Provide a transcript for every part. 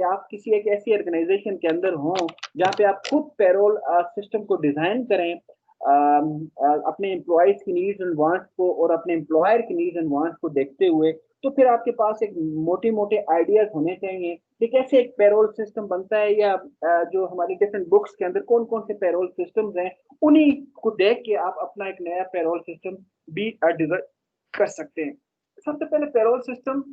आप किसी एक ऐसी ऑर्गेनाइजेशन के अंदर हों जहाँ पे आप खुद पेरोल सिस्टम को डिजाइन करें, अपने एम्प्लॉयज की नीड्स एंड वांट्स को और अपने एम्प्लॉयर की नीड्स एंड वांट्स को देखते हुए, तो फिर आपके पास एक मोटे मोटे आइडियाज होने चाहिए कि कैसे एक पेरोल सिस्टम बनता है, या जो हमारी डिफरेंट बुक्स के अंदर कौन कौन से पेरोल सिस्टम्स हैं, उन्हीं को देख के आप अपना एक नया पेरोल सिस्टम भी डिजाइन कर सकते हैं। सबसे पहले पेरोल सिस्टम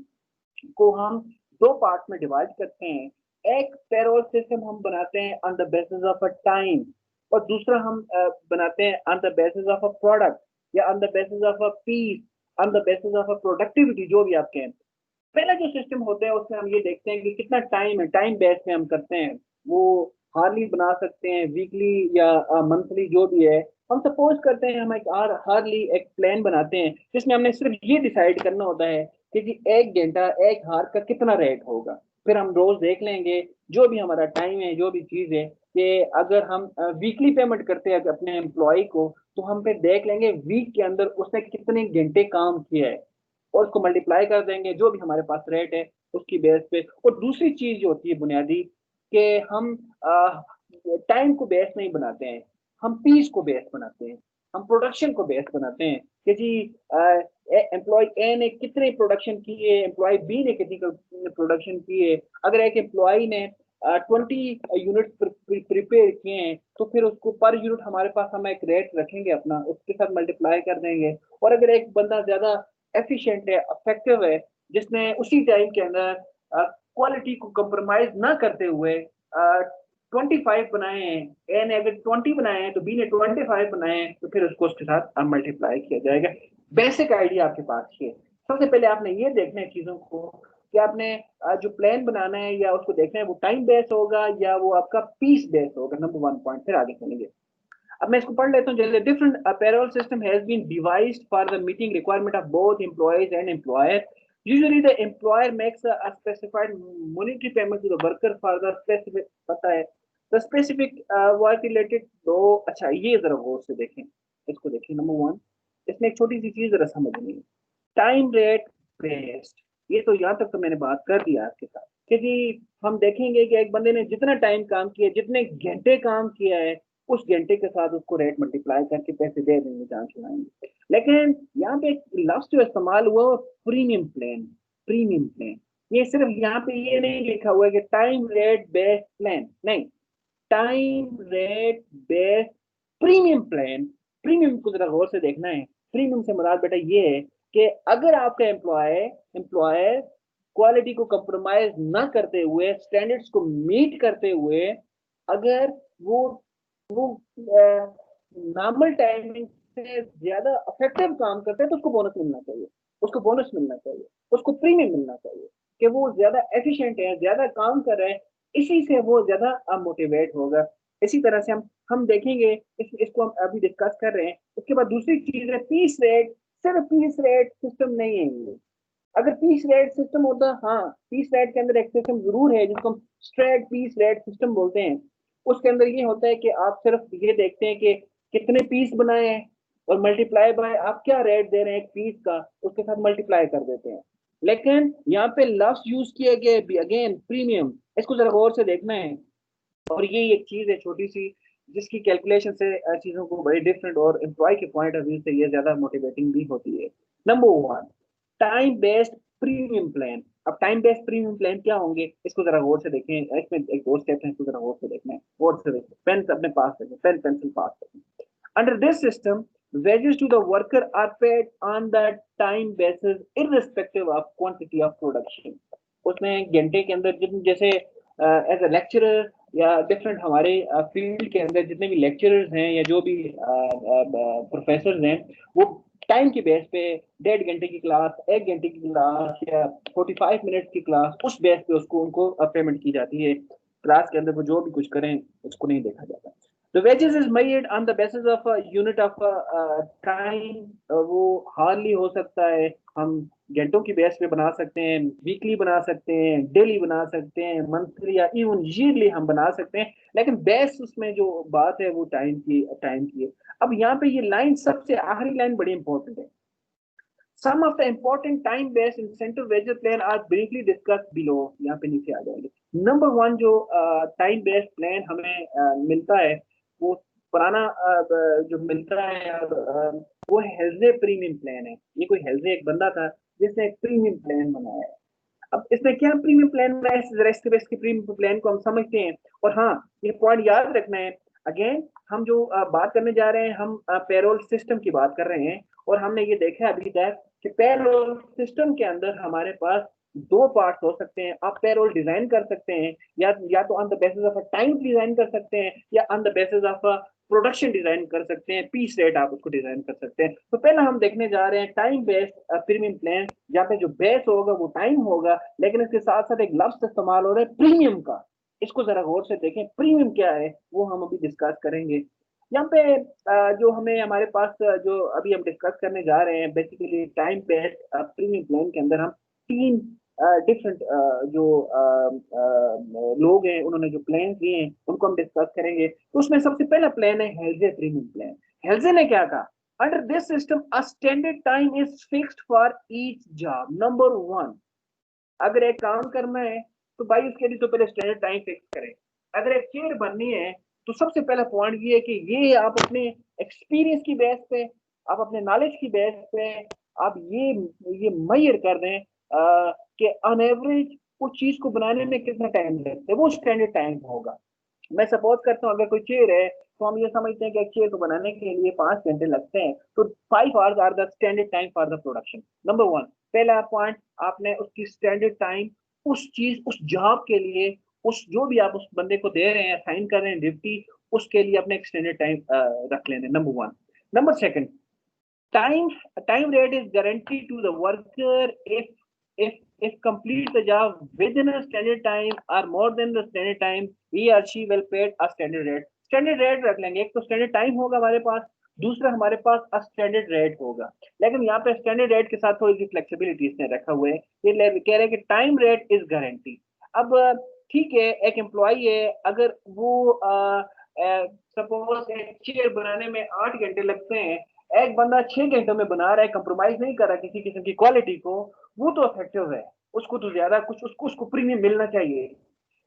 को हम दो पार्ट में डिवाइड करते हैं। एक पेरोल सिस्टम हम बनाते हैं on the basis of a time, और दूसरा हम बनाते हैं on the basis of a product, या on the basis of a piece, on the basis of a productivity, जो भी आप कहें। पहला जो सिस्टम होता है उसमें हम ये देखते हैं कि कितना टाइम है, टाइम बेस में हम करते हैं। वो हार्ली बना सकते हैं, वीकली या मंथली, जो भी है। हम सपोज करते हैं हम एक हार्ली एक प्लान बनाते हैं जिसमें हमने सिर्फ ये डिसाइड करना होता है कि जी एक घंटा एक हार का कितना रेट होगा। फिर हम रोज देख लेंगे जो भी हमारा टाइम है, जो भी चीज है, कि अगर हम वीकली पेमेंट करते हैं अपने एम्प्लॉय को, तो हम फिर देख लेंगे वीक के अंदर उसने कितने घंटे काम किया है, और उसको मल्टीप्लाई कर देंगे जो भी हमारे पास रेट है उसकी बेस पे। और दूसरी चीज जो होती है बुनियादी, कि हम टाइम को बेस नहीं बनाते हैं, हम पीस को बेस बनाते हैं, हम प्रोडक्शन को बेस बनाते हैं कि जी एम्प्लॉय ए ने कितने प्रोडक्शन किए, एम्प्लॉय बी ने कितनी प्रोडक्शन किए। अगर एक एम्प्लॉय ने 20 यूनिट प्रिपेयर किए हैं, तो फिर उसको पर यूनिट हमारे पास हम एक रेट रखेंगे अपना, उसके साथ मल्टीप्लाई कर देंगे। और अगर एक बंदा ज्यादा एफिशिएंट है, इफेक्टिव है, जिसने उसी टाइम के अंदर क्वालिटी को कंप्रोमाइज ना करते हुए 25 बनाए हैं, ए ने अगर 20 बनाए हैं तो बी ने 25 बनाए हैं, तो फिर उसको उसके साथ मल्टीप्लाई किया जाएगा। बेसिक आइडिया आपके पास ये। सबसे पहले आपने ये देखना है चीजों को कि आपने जो प्लान बनाना है या उसको देखना है वो टाइम बेस होगा या वो आपका पीस बेस होगा। नंबर वन पॉइंट, फिर आगे चलेंगे। अब मैं इसको पढ़ लेता हूँ। जैसे different payroll system has been devised for the meeting requirement of both employees and employer. Usually the employer makes a specified monetary payment to the worker for the specific, पता है, द स्पेसिफिक वर्क रिलेटेड। तो अच्छा, ये जरा गौर से देखें, इसको देखें। नंबर वन, इसमें एक छोटी सी चीज जरा समझनी है, टाइम रेट बेस्ड। ये तो यहाँ तक तो मैंने बात कर दिया आपके साथ कि जी हम देखेंगे कि एक बंदे ने जितना टाइम काम किया, जितने घंटे काम किया है, उस घंटे के साथ उसको रेट मल्टीप्लाई करके पैसे दे देंगे, जान छुड़ाएंगे। लेकिन यहाँ पे एक लफ्ज जो इस्तेमाल हुआ वो प्रीमियम प्लान। प्रीमियम प्लान, ये सिर्फ यहाँ पे ये नहीं लिखा हुआ है कि टाइम रेट बेस्ड प्लान, नहीं, time rate based premium plan. Premium को जरा गौर से देखना है। प्रीमियम से मुराद बेटा ये है कि अगर आपका एम्प्लॉयर क्वालिटी को कंप्रोमाइज ना करते हुए, स्टैंडर्ड्स को मीट करते हुए, अगर वो वो नॉर्मल टाइमिंग से ज्यादा इफेक्टिव काम करते हैं, तो उसको बोनस मिलना चाहिए, उसको बोनस मिलना चाहिए, उसको प्रीमियम मिलना चाहिए कि वो ज्यादा एफिशिएंट है, ज्यादा काम कर रहे हैं, इसी से वो ज्यादा मोटिवेट होगा। इसी तरह से हम देखेंगे, इसको हम अभी डिस्कस कर रहे हैं। उसके बाद दूसरी चीज है पीस रेट। सिर्फ पीस रेट सिस्टम नहीं है ये। अगर पीस रेट सिस्टम होता, हाँ, पीस रेट के अंदर एक सिस्टम जरूर है जिसको हम स्ट्रेट पीस रेट सिस्टम बोलते हैं। उसके अंदर ये होता है कि आप सिर्फ ये देखते हैं कि कितने पीस बनाए हैं, और मल्टीप्लाई बाय आप क्या रेट दे रहे हैं एक पीस का, उसके साथ मल्टीप्लाई कर देते हैं। लेकिन यहाँ पे लफ्ज यूज किया गया अगेन प्रीमियम, इसको जरा गौर से देखना है। और ये एक चीज है छोटी सी जिसकी कैलकुलेशन से चीजों को बड़ी डिफरेंट और एम्प्लॉय के पॉइंट ऑफ व्यू से ये ज्यादा मोटिवेटिंग भी होती है। Number one, time based premium plan. अब टाइम बेस्ड प्रीमियम प्लान क्या होंगे, इसको जरा गौर से देखें। इसमें एक दो स्टेप है, इसको जरा गौर से देखना है, गौर से देखें। पेन अपने पास रखें, पेन पेंसिल पास रखें। Under this system, wages to the worker are paid on the time basis irrespective of quantity of production। उसमें घंटे के अंदर जितने, जैसे एज अ लेक्चरर या डिफरेंट हमारे फील्ड के अंदर जितने भी लेक्चरर्स हैं या जो भी प्रोफेसर हैं, वो टाइम की बेस पे 1.5 घंटे की क्लास, 1 घंटे की क्लास या 45 मिनट की क्लास, उस बेस पे उसको उनको पेमेंट की जाती है। क्लास के अंदर वो जो भी कुछ करें उसको नहीं देखा जाता। The wages is made on the basis of a unit of time। वो हार्डली हो सकता है, हम घंटों की बेस पे बना सकते हैं, वीकली बना सकते हैं, डेली बना सकते हैं, मंथली या इवन ईयरली हम बना सकते हैं। लेकिन बेस उसमें जो बात है वो टाइम की है। अब यहाँ पे ये लाइन, सबसे आखिरी लाइन बड़ी इंपॉर्टेंट है। Some of the important time-based incentive wages plan are briefly discussed below. यहाँ पे नीचे आ जाएंगे। नंबर वन जो टाइम बेस्ड प्लान हमें मिलता है वो पुराना जो मिलता है वो हेल्जे प्रीमियम प्लान है। ये कोई हेल्जे एक बंदा था जिसने एक प्रीमियम प्लान बनाया है। अब इसमें क्या प्रीमियम प्लान बनाया है, जरा इसके बेस के प्रीमियम प्लान को हम समझते हैं। और हाँ, ये पॉइंट याद रखना है, अगेन हम जो बात करने जा रहे हैं हम पेरोल सिस्टम की बात कर रहे हैं। और हमने ये देखा अभी तक कि पेरोल सिस्टम के अंदर हमारे पास दो पार्ट्स हो सकते हैं। आप पेरोल डिजाइन कर सकते हैं या तो on the basis of a time design कर सकते हैं या on the basis of a production design कर सकते हैं, पीस रेट आप उसको डिजाइन कर सकते हैं। तो पहले हम देखने जा रहे हैं टाइम बेस्ड प्रीमियम प्लान, जहाँ पे जो बेस होगा वो टाइम होगा, लेकिन इसके साथ साथ एक लफ्ज इस्तेमाल हो रहा है प्रीमियम का। इसको जरा गौर से देखें, प्रीमियम क्या है वो हम अभी डिस्कस करेंगे। यहाँ पे जो हमें हमारे पास जो अभी हम डिस्कस करने जा रहे हैं basically time based premium plan के अंदर हम तीन डिफरेंट जो लोग हैं उन्होंने जो प्लान दिए हैं उनको हम डिस्कस करेंगे। तो उसमें सबसे पहला प्लान है हेल्जे प्रीमियम प्लान। हेल्जे ने क्या कहा, under this system a standard time is fixed for each job. Number one, अगर एक काम करना है तो भाई उसके लिए तो पहले स्टैंडर्ड टाइम फिक्स करें। अगर एक चेयर बननी है तो सबसे पहला पॉइंट ये है कि ये आप अपने एक्सपीरियंस की बेस पे, आप अपने नॉलेज की बेस पे आप ये मेजर कर दें कि ऑन एवरेज उस चीज को बनाने में कितना टाइम लगता है, वो स्टैंडर्ड टाइम होगा। मैं सपोज करता हूँ अगर कोई चेयर है तो हम ये समझते हैं कि एक चेयर को बनाने के लिए 5 घंटे लगते हैं, तो 5 hours are the standard time for the production. Number one, पहला पॉइंट, आपने उसकी स्टैंडर्ड टाइम उस चीज उस जॉब के लिए, उस जो भी आप उस बंदे को दे रहे हैं, साइन कर रहे हैं ड्यूटी, उसके लिए अपने एक स्टैंडर्ड टाइम रख लेने। Number one. Number second, time time rate is guaranteed to the worker if complete the job within a standard time or more than the standard time, he or she will paid a standard rate। Standard rate रख लेंगे, एक तो standard time होगा हमारे पास, दूसरा हमारे पास standard rate होगा। लेकिन यहाँ पे स्टैंडर्ड रेट के साथ थोड़ी सी फ्लेक्सिबिलिटी इसने रखा हुआ है, ये कह रहे हैं कि टाइम रेट इज गारंटी। अब ठीक है, एक एम्प्लॉय है, अगर वो सपोज एक चेयर बनाने में 8 घंटे लगते हैं, एक बंदा 6 घंटों में बना रहा है, कंप्रोमाइज नहीं कर रहा किसी किस्म की क्वालिटी को, वो तो इफेक्टिव है, उसको तो ज्यादा कुछ उसको प्रीमियम मिलना चाहिए।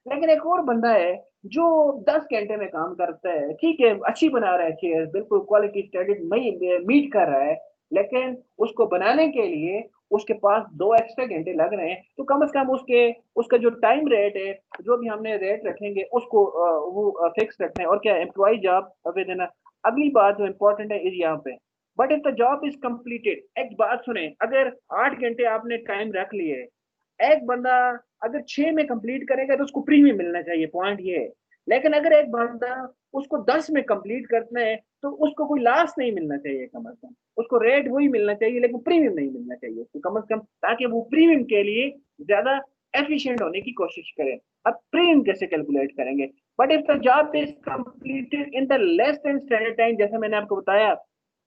लेकिन एक और बंदा है जो 10 घंटे में काम करता है, ठीक है अच्छी बना रहा है चेयर, बिल्कुल क्वालिटी स्टैंडर्ड मीट कर रहा है, लेकिन उसको बनाने के लिए उसके पास 2 एक्स्ट्रा घंटे लग रहे हैं, तो कम से कम उसका जो टाइम रेट है, जो भी हमने रेट रखेंगे उसको वो फिक्स रखना है। और क्या, एम्प्लॉय जॉब देना। अगली बात जो इंपॉर्टेंट है इस यहाँ पे, but if the job is completed, एक बात सुने, अगर 8 घंटे आपने टाइम रख लिए, एक बंदा अगर 6 में कंप्लीट करेगा तो उसको प्रीमियम मिलना चाहिए, पॉइंट ये है। लेकिन अगर एक बंदा उसको 10 में कंप्लीट करना है तो उसको कोई लास्ट नहीं मिलना चाहिए, कम से कम उसको रेट वही मिलना चाहिए लेकिन प्रीमियम नहीं मिलना चाहिए उसको, कम से कम, ताकि वो प्रीमियम के लिए ज्यादा एफिशिएंट होने की कोशिश करें। अब प्रीमियम कैसे कैलकुलेट करेंगे, but if the job is completed in the less than standard time, जैसे मैंने आपको बताया,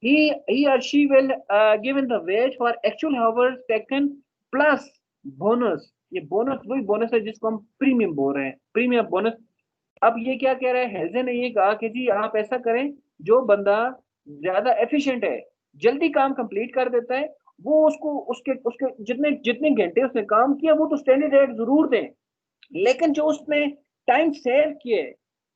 he or she will given the wage for actual hours taken plus bonus. ये बोनस वही बोनस है जिसको हम प्रीमियम बोल रहे हैं, प्रीमियम बोनस। अब ये क्या कह रहा है, हेल्जे ने ये कहा कि जी आप ऐसा करें, जो बंदा ज्यादा एफिशिएंट है, जल्दी काम कंप्लीट कर देता है, वो उसको उसके उसके जितने जितने घंटे उसने काम किया वो तो स्टैंडर्ड रेट जरूर दें, लेकिन जो उसने टाइम सेव किए,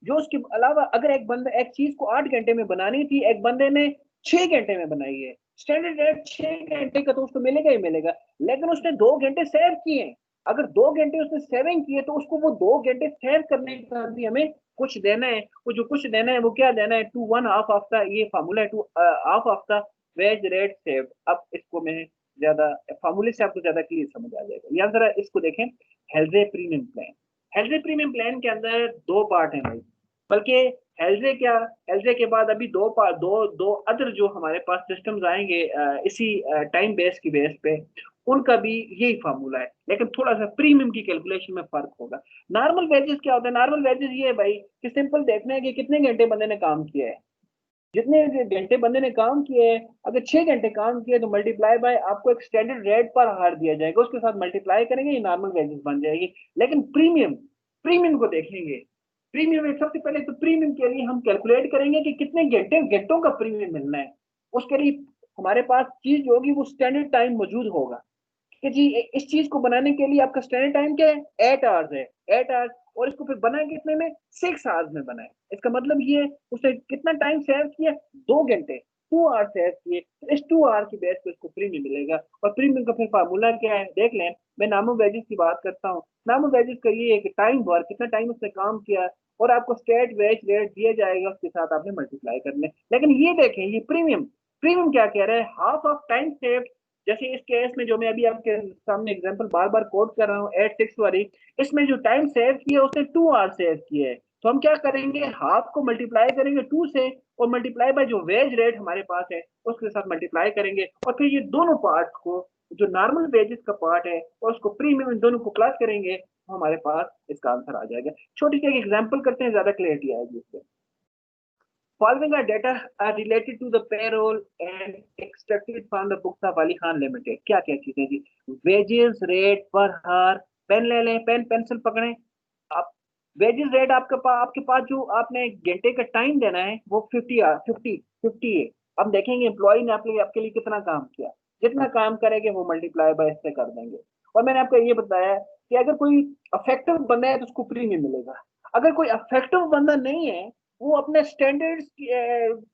जो उसके अलावा, अगर एक बंदा एक चीज को 8 घंटे में बनानी थी, एक बंदे ने 6 घंटे में बनाई है, स्टैंडर्ड रेट 6 घंटे का तो उसको मिलेगा ही मिलेगा, लेकिन उसने 2 घंटे सेव किए। अगर 2 घंटे उसने सेविंग किए तो उसको वो 2 घंटे सेव करने का भी हमें कुछ देना है। वो जो कुछ देना है वो क्या देना है, to one half of the, ये फार्मूला है, to half of the wage rate save. अब इसको मैं ज्यादा फार्मूले से आपको ज्यादा क्लियर समझ आ जाएगा। या जरा इसको देखें, हेल्जे प्रीमियम प्लान। हेल्जे प्रीमियम प्लान के अंदर दो पार्ट हैं भाई, बल्कि हेल्जे क्या, हेल्जे के बाद अभी दो पार्ट, दो अदर जो हमारे पास सिस्टम्स आएंगे इसी टाइम बेस की बेस पे, उनका भी यही फार्मूला है, लेकिन थोड़ा सा प्रीमियम की कैलकुलेशन में फर्क होगा। नॉर्मल वेजेस क्या होता है, नॉर्मल वेजेस ये है भाई कि सिंपल देखना है कि कितने घंटे बंदे ने काम किया है, जितने घंटे बंदे ने काम किए हैं, अगर 6 घंटे काम किए तो मल्टीप्लाई बाय, आपको एक स्टैंडर्ड रेट पर हार दिया जाएगा, उसके साथ मल्टीप्लाई करेंगे, ये नॉर्मल वेजेस बन जाएगी। लेकिन प्रीमियम, प्रीमियम को देखेंगे, प्रीमियम में सबसे पहले तो प्रीमियम के लिए हम कैलकुलेट करेंगे कि कितने घंटों का प्रीमियम मिलना है। उसके लिए हमारे पास चीज जो होगी वो स्टैंडर्ड टाइम मौजूद होगा कि जी इस चीज को बनाने के लिए आपका स्टैंडर्ड टाइम क्या है, 8 आवर्स है, 8 आवर्स, और इसको फिर बनाए कितने में, 6 आवर्स में बनाए। इसका मतलब ये उसने कितना टाइम सेव किया, 2 घंटे, 2 आवर्स सेव किए। तो इस 2 आवर की बेस पे उसको प्रीमियम मिलेगा। और प्रीमियम का फिर फार्मूला क्या है देख लें। मैं नामो वेजेस की बात करता हूँ। नामो वेजेस का ये है कि टाइम वर्क, कितना टाइम उसने काम किया, और आपको स्टेट वेज रेट दिया जाएगा, उसके साथ आपने मल्टीप्लाई करने। लेकिन ये देखें, ये प्रीमियम, प्रीमियम क्या कह रहा है, हाफ ऑफ टाइम सेव। जैसे इस केस में जो मैं अभी आपके सामने एग्जांपल बार बार कोट कर रहा हूँ 8-6 वाली, इसमें जो टाइम सेव किया उसने 2 आवर सेव किया है। तो हम क्या करेंगे, हाफ को मल्टीप्लाई करेंगे 2 से, और मल्टीप्लाई बाय जो वेज रेट हमारे पास है उसके साथ मल्टीप्लाई करेंगे, और फिर ये दोनों पार्ट को, जो नॉर्मल वेजेस का पार्ट है और उसको प्रीमियम, इन दोनों को प्लस करेंगे, तो हमारे पास इसका आंसर आ जाएगा। छोटी सी एक एग्जाम्पल करते हैं, ज्यादा क्लियरिटी आएगी इससे। Following are data are related to the payroll and extracted from the books of Ali Khan Limited। क्या क्या चीजें जी, वेजेस रेट पर हर, पेन ले लें, पेन पेंसिल पकड़ें आप। वेजेस रेट आपके पास जो आपने घंटे का टाइम देना है वो 50 है। अब देखेंगे एम्प्लॉय ने आपके लिए कितना काम किया, जितना काम करेंगे वो मल्टीप्लाई बाय इससे कर देंगे। और मैंने आपको ये बताया कि अगर कोई अफेक्टिव बंदा है तो उसको प्रीमियम मिलेगा। अगर कोई अफेक्टिव बंदा नहीं है, वो अपने स्टैंडर्ड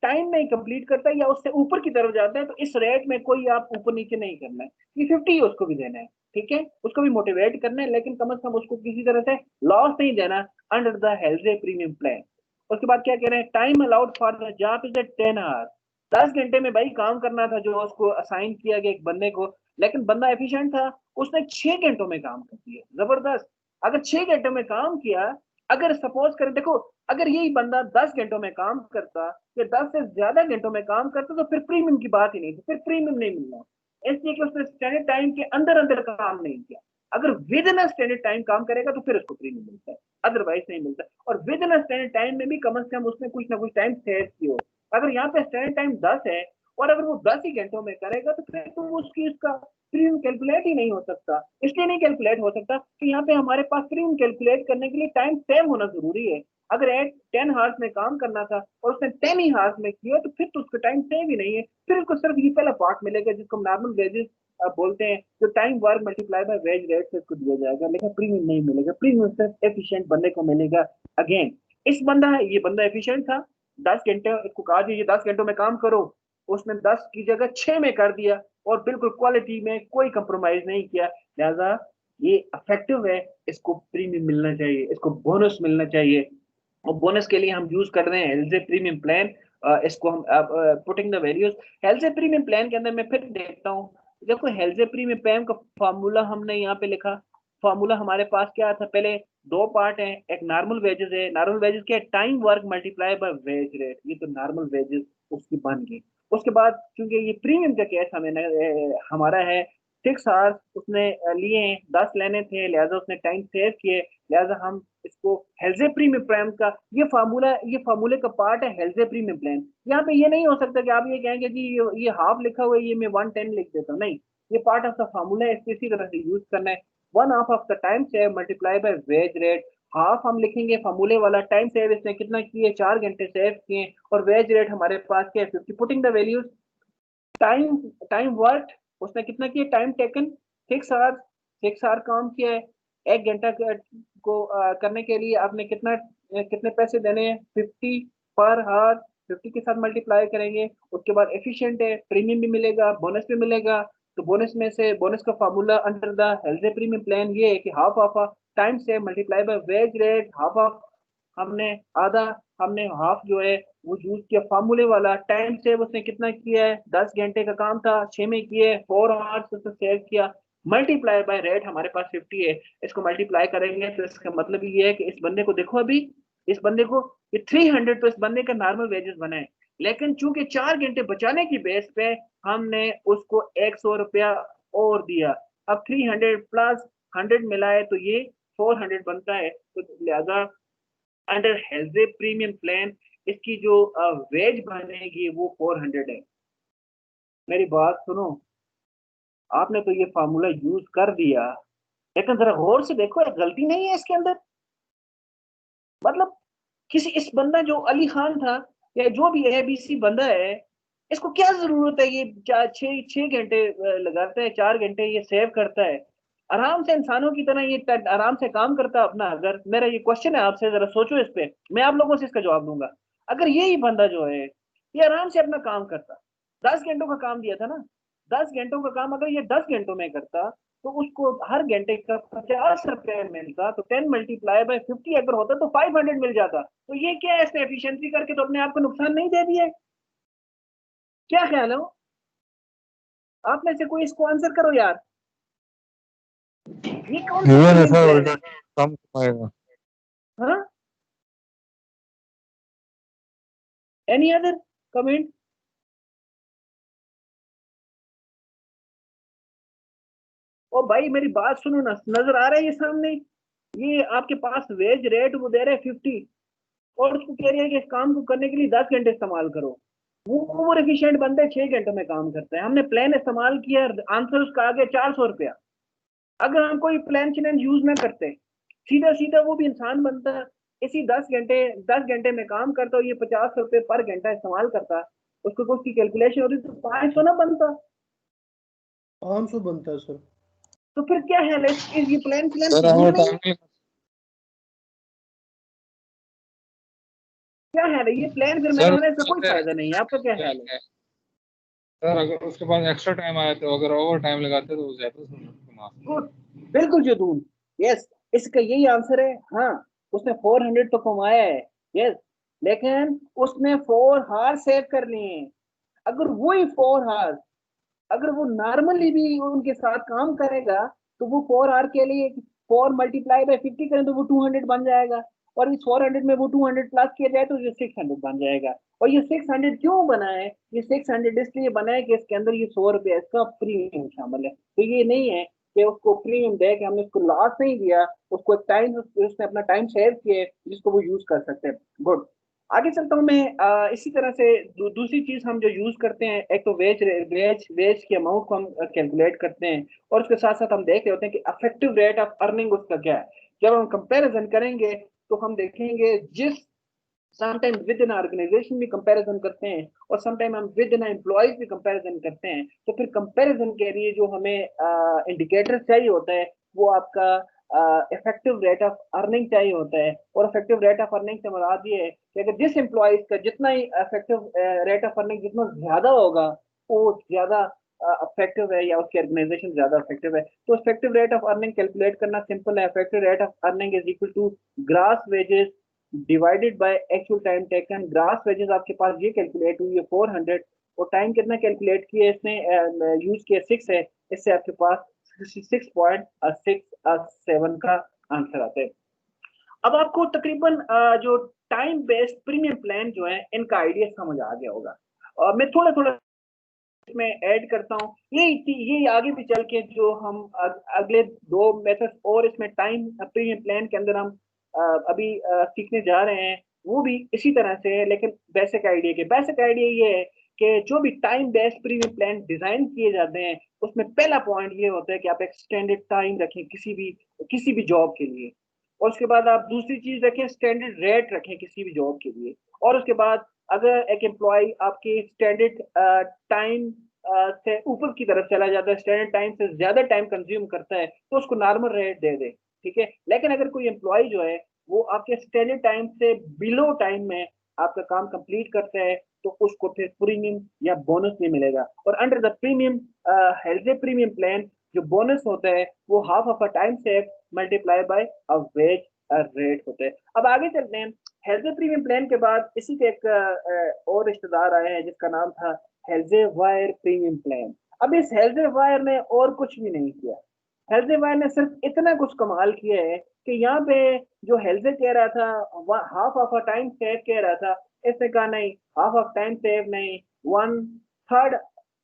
टाइम में कंप्लीट करता है या उससे ऊपर की तरफ जाता है, तो इस रेट में कोई आप ऊपर नीचे नहीं करना है। ये 50 उसको भी देना है, ठीक है, उसको भी मोटिवेट करना है, लेकिन कम से कम उसको किसी तरह से लॉस नहीं देना under the health premium plan. उसके बाद क्या कह रहे हैं, time allowed for the job is at 10 hour. 10 घंटे में भाई काम करना था जो उसको असाइन किया गया एक बंदे को, लेकिन बंदा एफिशिएंट था, उसने 6 घंटों में काम कर दिया, जबरदस्त। अगर 6 घंटों में काम किया, अगर सपोज करें, देखो, अगर यही बंदा 10 घंटों में काम करता या 10 से ज्यादा घंटों में काम करता, तो फिर प्रीमियम की बात ही नहीं थी, फिर प्रीमियम नहीं मिलना। इसलिए कि उसने स्टैंडर्ड टाइम के अंदर अंदर काम नहीं किया। अगर विद इन स्टैंडर्ड टाइम काम करेगा तो फिर उसको प्रीमियम मिलता है, अदरवाइज नहीं मिलता। और विद इन स्टैंडर्ड टाइम में भी कम से कम उसने कुछ ना कुछ टाइम सेव किया हो। अगर यहाँ पे स्टैंडर्ड टाइम 10 है और अगर वो 10 ही घंटों में करेगा, तो फिर तो उसकी उसका प्रीमियम कैलकुलेट ही नहीं हो सकता। इसलिए नहीं कैलकुलेट हो सकता कि यहाँ पे हमारे पास प्रीमियम कैलकुलेट करने के लिए टाइम सेव होना जरूरी है। अगर 10 हार्स में काम करना था और उसने 10 ही हार्स में किया, तो फिर तो उसका टाइम सेव ही नहीं है। फिर उसको सिर्फ ये पहला पार्ट मिलेगा जिसको नॉर्मल वेजेस बोलते हैं, जो time work multiply by wage rate से उसको दिया जाएगा, लेकिन प्रीमियम नहीं मिलेगा। प्रीमियम सिर्फ एफिशिएंट बंदे को मिलेगा। अगेन, इस बंदा है, ये बंदा एफिशिएंट था, 10 घंटे इसको कहा ये 10 घंटों में काम करो, उसने 10 की जगह 6 में कर दिया, और बिल्कुल क्वालिटी में कोई कंप्रोमाइज नहीं किया। लिहाजा ये इफेक्टिव है, इसको प्रीमियम मिलना चाहिए, इसको बोनस मिलना चाहिए। और बोनस के लिए हम यूज कर रहे हैं हेल्थ प्रीमियम प्लान। इसको हम putting the values health premium plan के अंदर मैं फिर देखता हूँ। देखो, हेल्थ प्रीमियम प्लान का फार्मूला हमने यहाँ पे लिखा। फार्मूला हमारे पास क्या था, पहले दो पार्ट है, एक नॉर्मल वेजेस है। नॉर्मल वेजेस क्या है, time work multiply by wage rate. ये तो नॉर्मल वेजेस उसकी बन गई। उसके बाद चूंकि ये प्रीमियम का केस हमें हमारा है, 6 आवर्स उसने लिए हैं, 10 लेने थे, लिहाजा उसने टाइम सेव किए, लिहाजा हम इसको हेल्जे प्रीमियम प्लान का, ये फार्मूले का पार्ट है हेल्जे प्रीमियम प्लान। यहाँ पे ये नहीं हो सकता कि आप ये कहेंगे जी ये हाफ लिखा हुआ है, ये मैं 110 लिख देता हूँ, नहीं। ये पार्ट ऑफ द फार्मूला है, इसको इसी तरह से यूज करना है। 1/2 of the time save multiply by wage rate. Half हम लिखेंगे फार्मूले वाला, टाइम सेव इसने कितना किए, 4 घंटे सेव किए, और वेज रेट हमारे पास क्या है, 50। Putting the values, time time work उसने कितना किया, टाइम टेकन 6 आवर, 6 आवर काम किया है। 1 घंटा को करने के लिए आपने कितने पैसे देने हैं, 50 पर आवर। 50 के साथ मल्टीप्लाई करेंगे। उसके बाद एफिशिएंट है, प्रीमियम भी मिलेगा, बोनस भी मिलेगा। तो बोनस में से, बोनस का formula under the health premium plan ये है कि हाफ ऑफ टाइम से multiply by wage rate, half of हमने आधा, हमने हाफ जो है वो यूज किया फार्मूले वाला। टाइम सेव उसने कितना किया है, 10 घंटे का काम था, 6 में किए, 4 आवर्स उसने सेव किया। मल्टीप्लाई बाय रेट हमारे पास 50 है। इसको मल्टीप्लाई करेंगे तो इसका मतलब ये है कि इस बंदे को देखो, अभी इस बंदे को ये 300 तो इस बंदे का नॉर्मल वेजेस बना है, लेकिन चूंकि 4 घंटे बचाने की बेस पे हमने उसको 100 रुपया और दिया। अब 300 प्लस 100 मिलाए तो ये 400 बनता है। तो लिहाजा अंडर हेल्थ प्रीमियम प्लान इसकी जो वेज बनेगी वो 400 है। मेरी बात सुनो, आपने तो ये फार्मूला यूज कर दिया, लेकिन जरा गौर से देखो, एक गलती नहीं है इसके अंदर। मतलब किसी इस बंदा जो अली खान था या जो भी एबीसी बंदा है, इसको क्या जरूरत है, ये 6 घंटे लगाता है, 4 घंटे ये सेव करता है, आराम से इंसानों की तरह ये आराम से काम करता है अपना। अगर मेरा ये क्वेश्चन है आपसे, जरा सोचो इस पे, मैं आप लोगों से इसका जवाब दूंगा। अगर यही बंदा जो है ये आराम से अपना काम करता, 10 घंटों का काम दिया था ना, 10 घंटों का काम अगर ये 10 घंटों में करता, तो उसको हर घंटे का 50 रुपये मिलता, तो 10 × 50 अगर होता तो 500 मिल जाता। तो ये क्या है, इसने एफिशिएंसी करके तो अपने आप को नुकसान नहीं दे दिया है? क्या ख्याल है? आप में से कोई इसको आंसर करो यार, ये कौन सा इवन प्रीमियम ऐसा प्लान उल्टा है? कम कमाएगा। हाँ, एनी अदर कमेंट? ओ भाई मेरी बात सुनो ना, नजर आ रहा है ये सामने, ये आपके पास वेज रेट वो दे रहे हैं 50, और उसको कह रही है कि इस काम को करने के लिए 10 घंटे इस्तेमाल करो। वो ओवर एफिशिएंट बंदे 6 घंटों में काम करते हैं, हमने प्लान इस्तेमाल किया, आंसर उसका आ गया 400 रुपया। अगर हम कोई प्लान चिलान यूज ना करते, सीधा सीधा वो भी इंसान बनता, इसी 10 घंटे में काम करता, और ये 50 रुपये पर घंटा इस्तेमाल करता, उसको उसकी कैलकुलेशन होती तो 500 ना बनता। 500 बनता है सर। तो फिर क्या है, ये प्लान प्लान सर फजूल हमें नहीं है? टाइम क्या है ये प्लान, फिर मेरे सर मैंने इसका कोई फायदा नहीं है। आपका क्या ख्याल है? सर अगर उसके पास एक्स्ट्रा टाइम आया तो अगर ओवर टाइम लगाते तो वो ज्यादा कमा गुड, बिल्कुल जदून, यस, इसका यही आंसर है। हाँ, उसने 400 तो कमाया है, यस, लेकिन उसने 4 हार सेव कर लिए हैं। अगर वही 4 हार, अगर वो नॉर्मली भी उनके साथ काम करेगा, तो वो 4 आवर के लिए 4 × 50 करें तो वो 200 बन जाएगा, और इस 400 में वो 200 प्लस किया जाए तो ये 600 बन जाएगा। और ये 600 क्यों बना है? ये 600 इसलिए बना है कि इसके अंदर ये 100 रुपया इसका प्रीमियम शामिल है। तो ये नहीं है कि उसको प्रीमियम दे के हमने उसको लॉस नहीं दिया, उसको एक टाइम, उसने अपना टाइम सेव किया जिसको वो यूज कर सकते हैं। गुड, आगे चलता हूँ मैं। इसी तरह से दूसरी चीज हम जो यूज करते हैं, एक तो वेज वेज वेज की अमाउंट को हम कैलकुलेट करते हैं, और उसके साथ साथ हम देख रहे होते हैं कि इफेक्टिव रेट ऑफ अर्निंग उसका क्या है। जब हम कंपैरिजन करेंगे तो हम देखेंगे, जिस समटाइम विद इन ऑर्गेनाइजेशन भी कंपैरिजन करते हैं, और समटाइम हम विद इन एम्प्लॉयज भी कंपैरिजन करते हैं, तो फिर कंपैरिजन के लिए जो हमें इंडिकेटर चाहिए होता है, वो आपका इफेक्टिव रेट ऑफ अर्निंग चाहिए होता है। और इफेक्टिव रेट ऑफ अर्निंग से मुराद ये है कि अगर जिस एम्प्लॉयज का जितना ही इफेक्टिव रेट ऑफ अर्निंग जितना ज्यादा होगा, वो ज्यादा इफेक्टिव है, या उसकी ऑर्गेनाइजेशन ज्यादा इफेक्टिव है। तो effective rate of earning calculate करना सिंपल है। Effective rate of earning is equal to gross wages divided by actual time taken. Gross wages आपके पास ये कैलकुलेट हुई है 400, और टाइम कितना कैलकुलेट किया इसने, यूज किया 6 है, इससे आपके पास 66.67 का आंसर आता है। अब आपको तकरीबन जो टाइम बेस्ड प्रीमियम प्लान जो है, इनका आइडिया समझ आ गया होगा। मैं थोड़ा थोड़ा इसमें ऐड करता हूँ, ये आगे भी चल के जो हम अगले 2 मेथड और इसमें टाइम प्रीमियम प्लान के अंदर हम अभी सीखने जा रहे हैं, वो भी इसी तरह से है। लेकिन बेसिक आइडिया ये है कि जो भी time based premium plan design किए जाते हैं, उसमें पहला पॉइंट ये होता है कि आप एक्सटेंडेड टाइम रखें किसी भी जॉब के लिए, और उसके बाद आप दूसरी चीज रखें, स्टैंडर्ड रेट रखें किसी भी जॉब के लिए। और उसके बाद अगर एक एम्प्लॉय आपके स्टैंडर्ड टाइम से ऊपर की तरफ चला जाता है, स्टैंडर्ड टाइम से ज्यादा टाइम कंज्यूम करता है, तो उसको नॉर्मल रेट दे दे, ठीक है। लेकिन अगर कोई एम्प्लॉय जो है वो आपके स्टैंडर्ड टाइम से बिलो टाइम में आपका काम कंप्लीट करता है, तो उसको फिर प्रीमियम या बोनस नहीं मिलेगा। और under the premium health premium plan, जो बोनस होता है वो half of a time save multiply by a wage rate होता है। अब आगे चलते हैं। हेल्थ प्रीमियम प्लान के बाद इसी के एक और रिश्तेदार आए हैं जिसका नाम था हेल्थ वायर प्रीमियम प्लान। अब इस हेल्थ वायर ने और कुछ भी नहीं किया, हेल्थ वायर ने सिर्फ इतना कुछ कमाल किया है कि यहाँ पे जो हेल्थ कह रहा था half of a time save कह रहा था, इसने कहा नहीं, हाफ ऑफ टाइम सेव नहीं, 1/3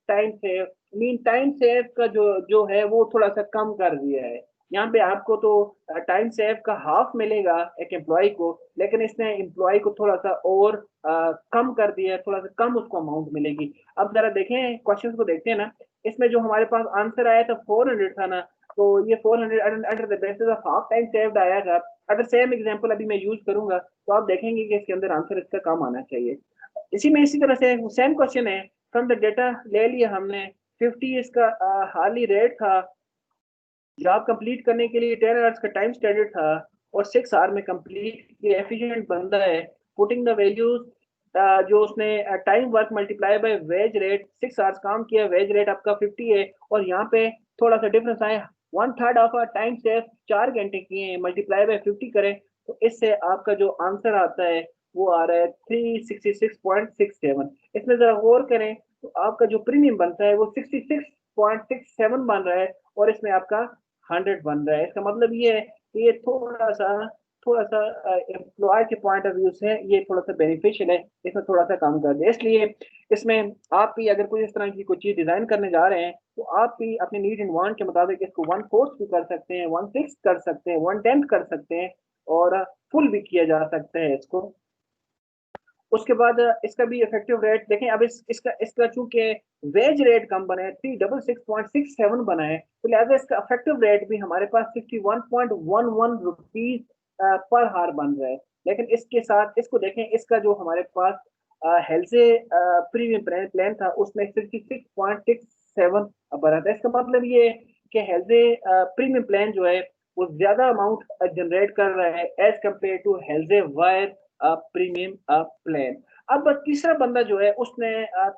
time save, mean time save का जो जो है वो थोड़ा सा कम कर दिया है। यहाँ पे आपको तो टाइम सेव का हाफ मिलेगा एक एम्प्लॉय को, लेकिन इसने एम्प्लॉय को थोड़ा सा और कम कर दिया है, थोड़ा सा कम उसको अमाउंट मिलेगी। अब जरा देखें क्वेश्चन को, देखते हैं ना, इसमें जो हमारे पास आंसर आया था 400 था ना, तो ये 400 under the basis of half time saved आया था। अगर सेम एग्जांपल अभी मैं यूज करूंगा तो आप देखेंगे कि इसके अंदर आंसर इसका कम आना चाहिए। इसी तरह से सेम क्वेश्चन है फ्रॉम द डेटा ले लिया हमने। 50 इसका हाली रेट था, जॉब कंप्लीट करने के लिए 10 आवर्स का टाइम स्टैंडर्ड था और 6 आवर में कंप्लीट ये एफिशिएंट बंदा है। पुटिंग द वैल्यूज जो उसने time work multiply by wage rate, 6 hours काम किया, वेज रेट आपका 50 है और यहाँ पे थोड़ा सा डिफरेंस आया, 1/3 ऑफ टाइम सेव 4 घंटे किए हैं, मल्टीप्लाई बाय 50 करें तो इससे आपका जो आंसर आता है वो आ रहा है 366.67। इसमें जरा गौर करें तो आपका जो प्रीमियम बनता है वो 66.67 बन रहा है और इसमें आपका 100 बन रहा है। इसका मतलब ये है कि ये थोड़ा सा एम्प्लॉय के पॉइंट ऑफ व्यू से ये थोड़ा सा बेनिफिशियल है, इसमें थोड़ा सा काम कर दे। इसलिए इसमें आप भी अगर कोई इस तरह की कोई चीज डिजाइन करने जा रहे हैं तो आप भी अपने नीड एंड वांट के मुताबिक इसको 1/4 भी कर सकते हैं, 1/6 कर सकते हैं, 1/10 कर सकते हैं और फुल भी किया जा सकता है इसको। उसके बाद इसका भी इफेक्टिव रेट देखें। अब इसका इसका चूंकि वेज रेट कम बना है, 366.67 बना है, तो लिहाजा इसका इफेक्टिव रेट भी हमारे पास 61.11 रुपीज पर हार बन रहा है। लेकिन इसके साथ इसको देखें, इसका जो हमारे पास हेल्थे प्रीमियम प्लान था उसमें 66.67 बना था। इसका मतलब ये है कि हेल्थे प्रीमियम प्लान जो है वो ज्यादा अमाउंट जनरेट कर रहा है as compare to Halsey Weir premium plan. अब तीसरा बंदा जो है उसने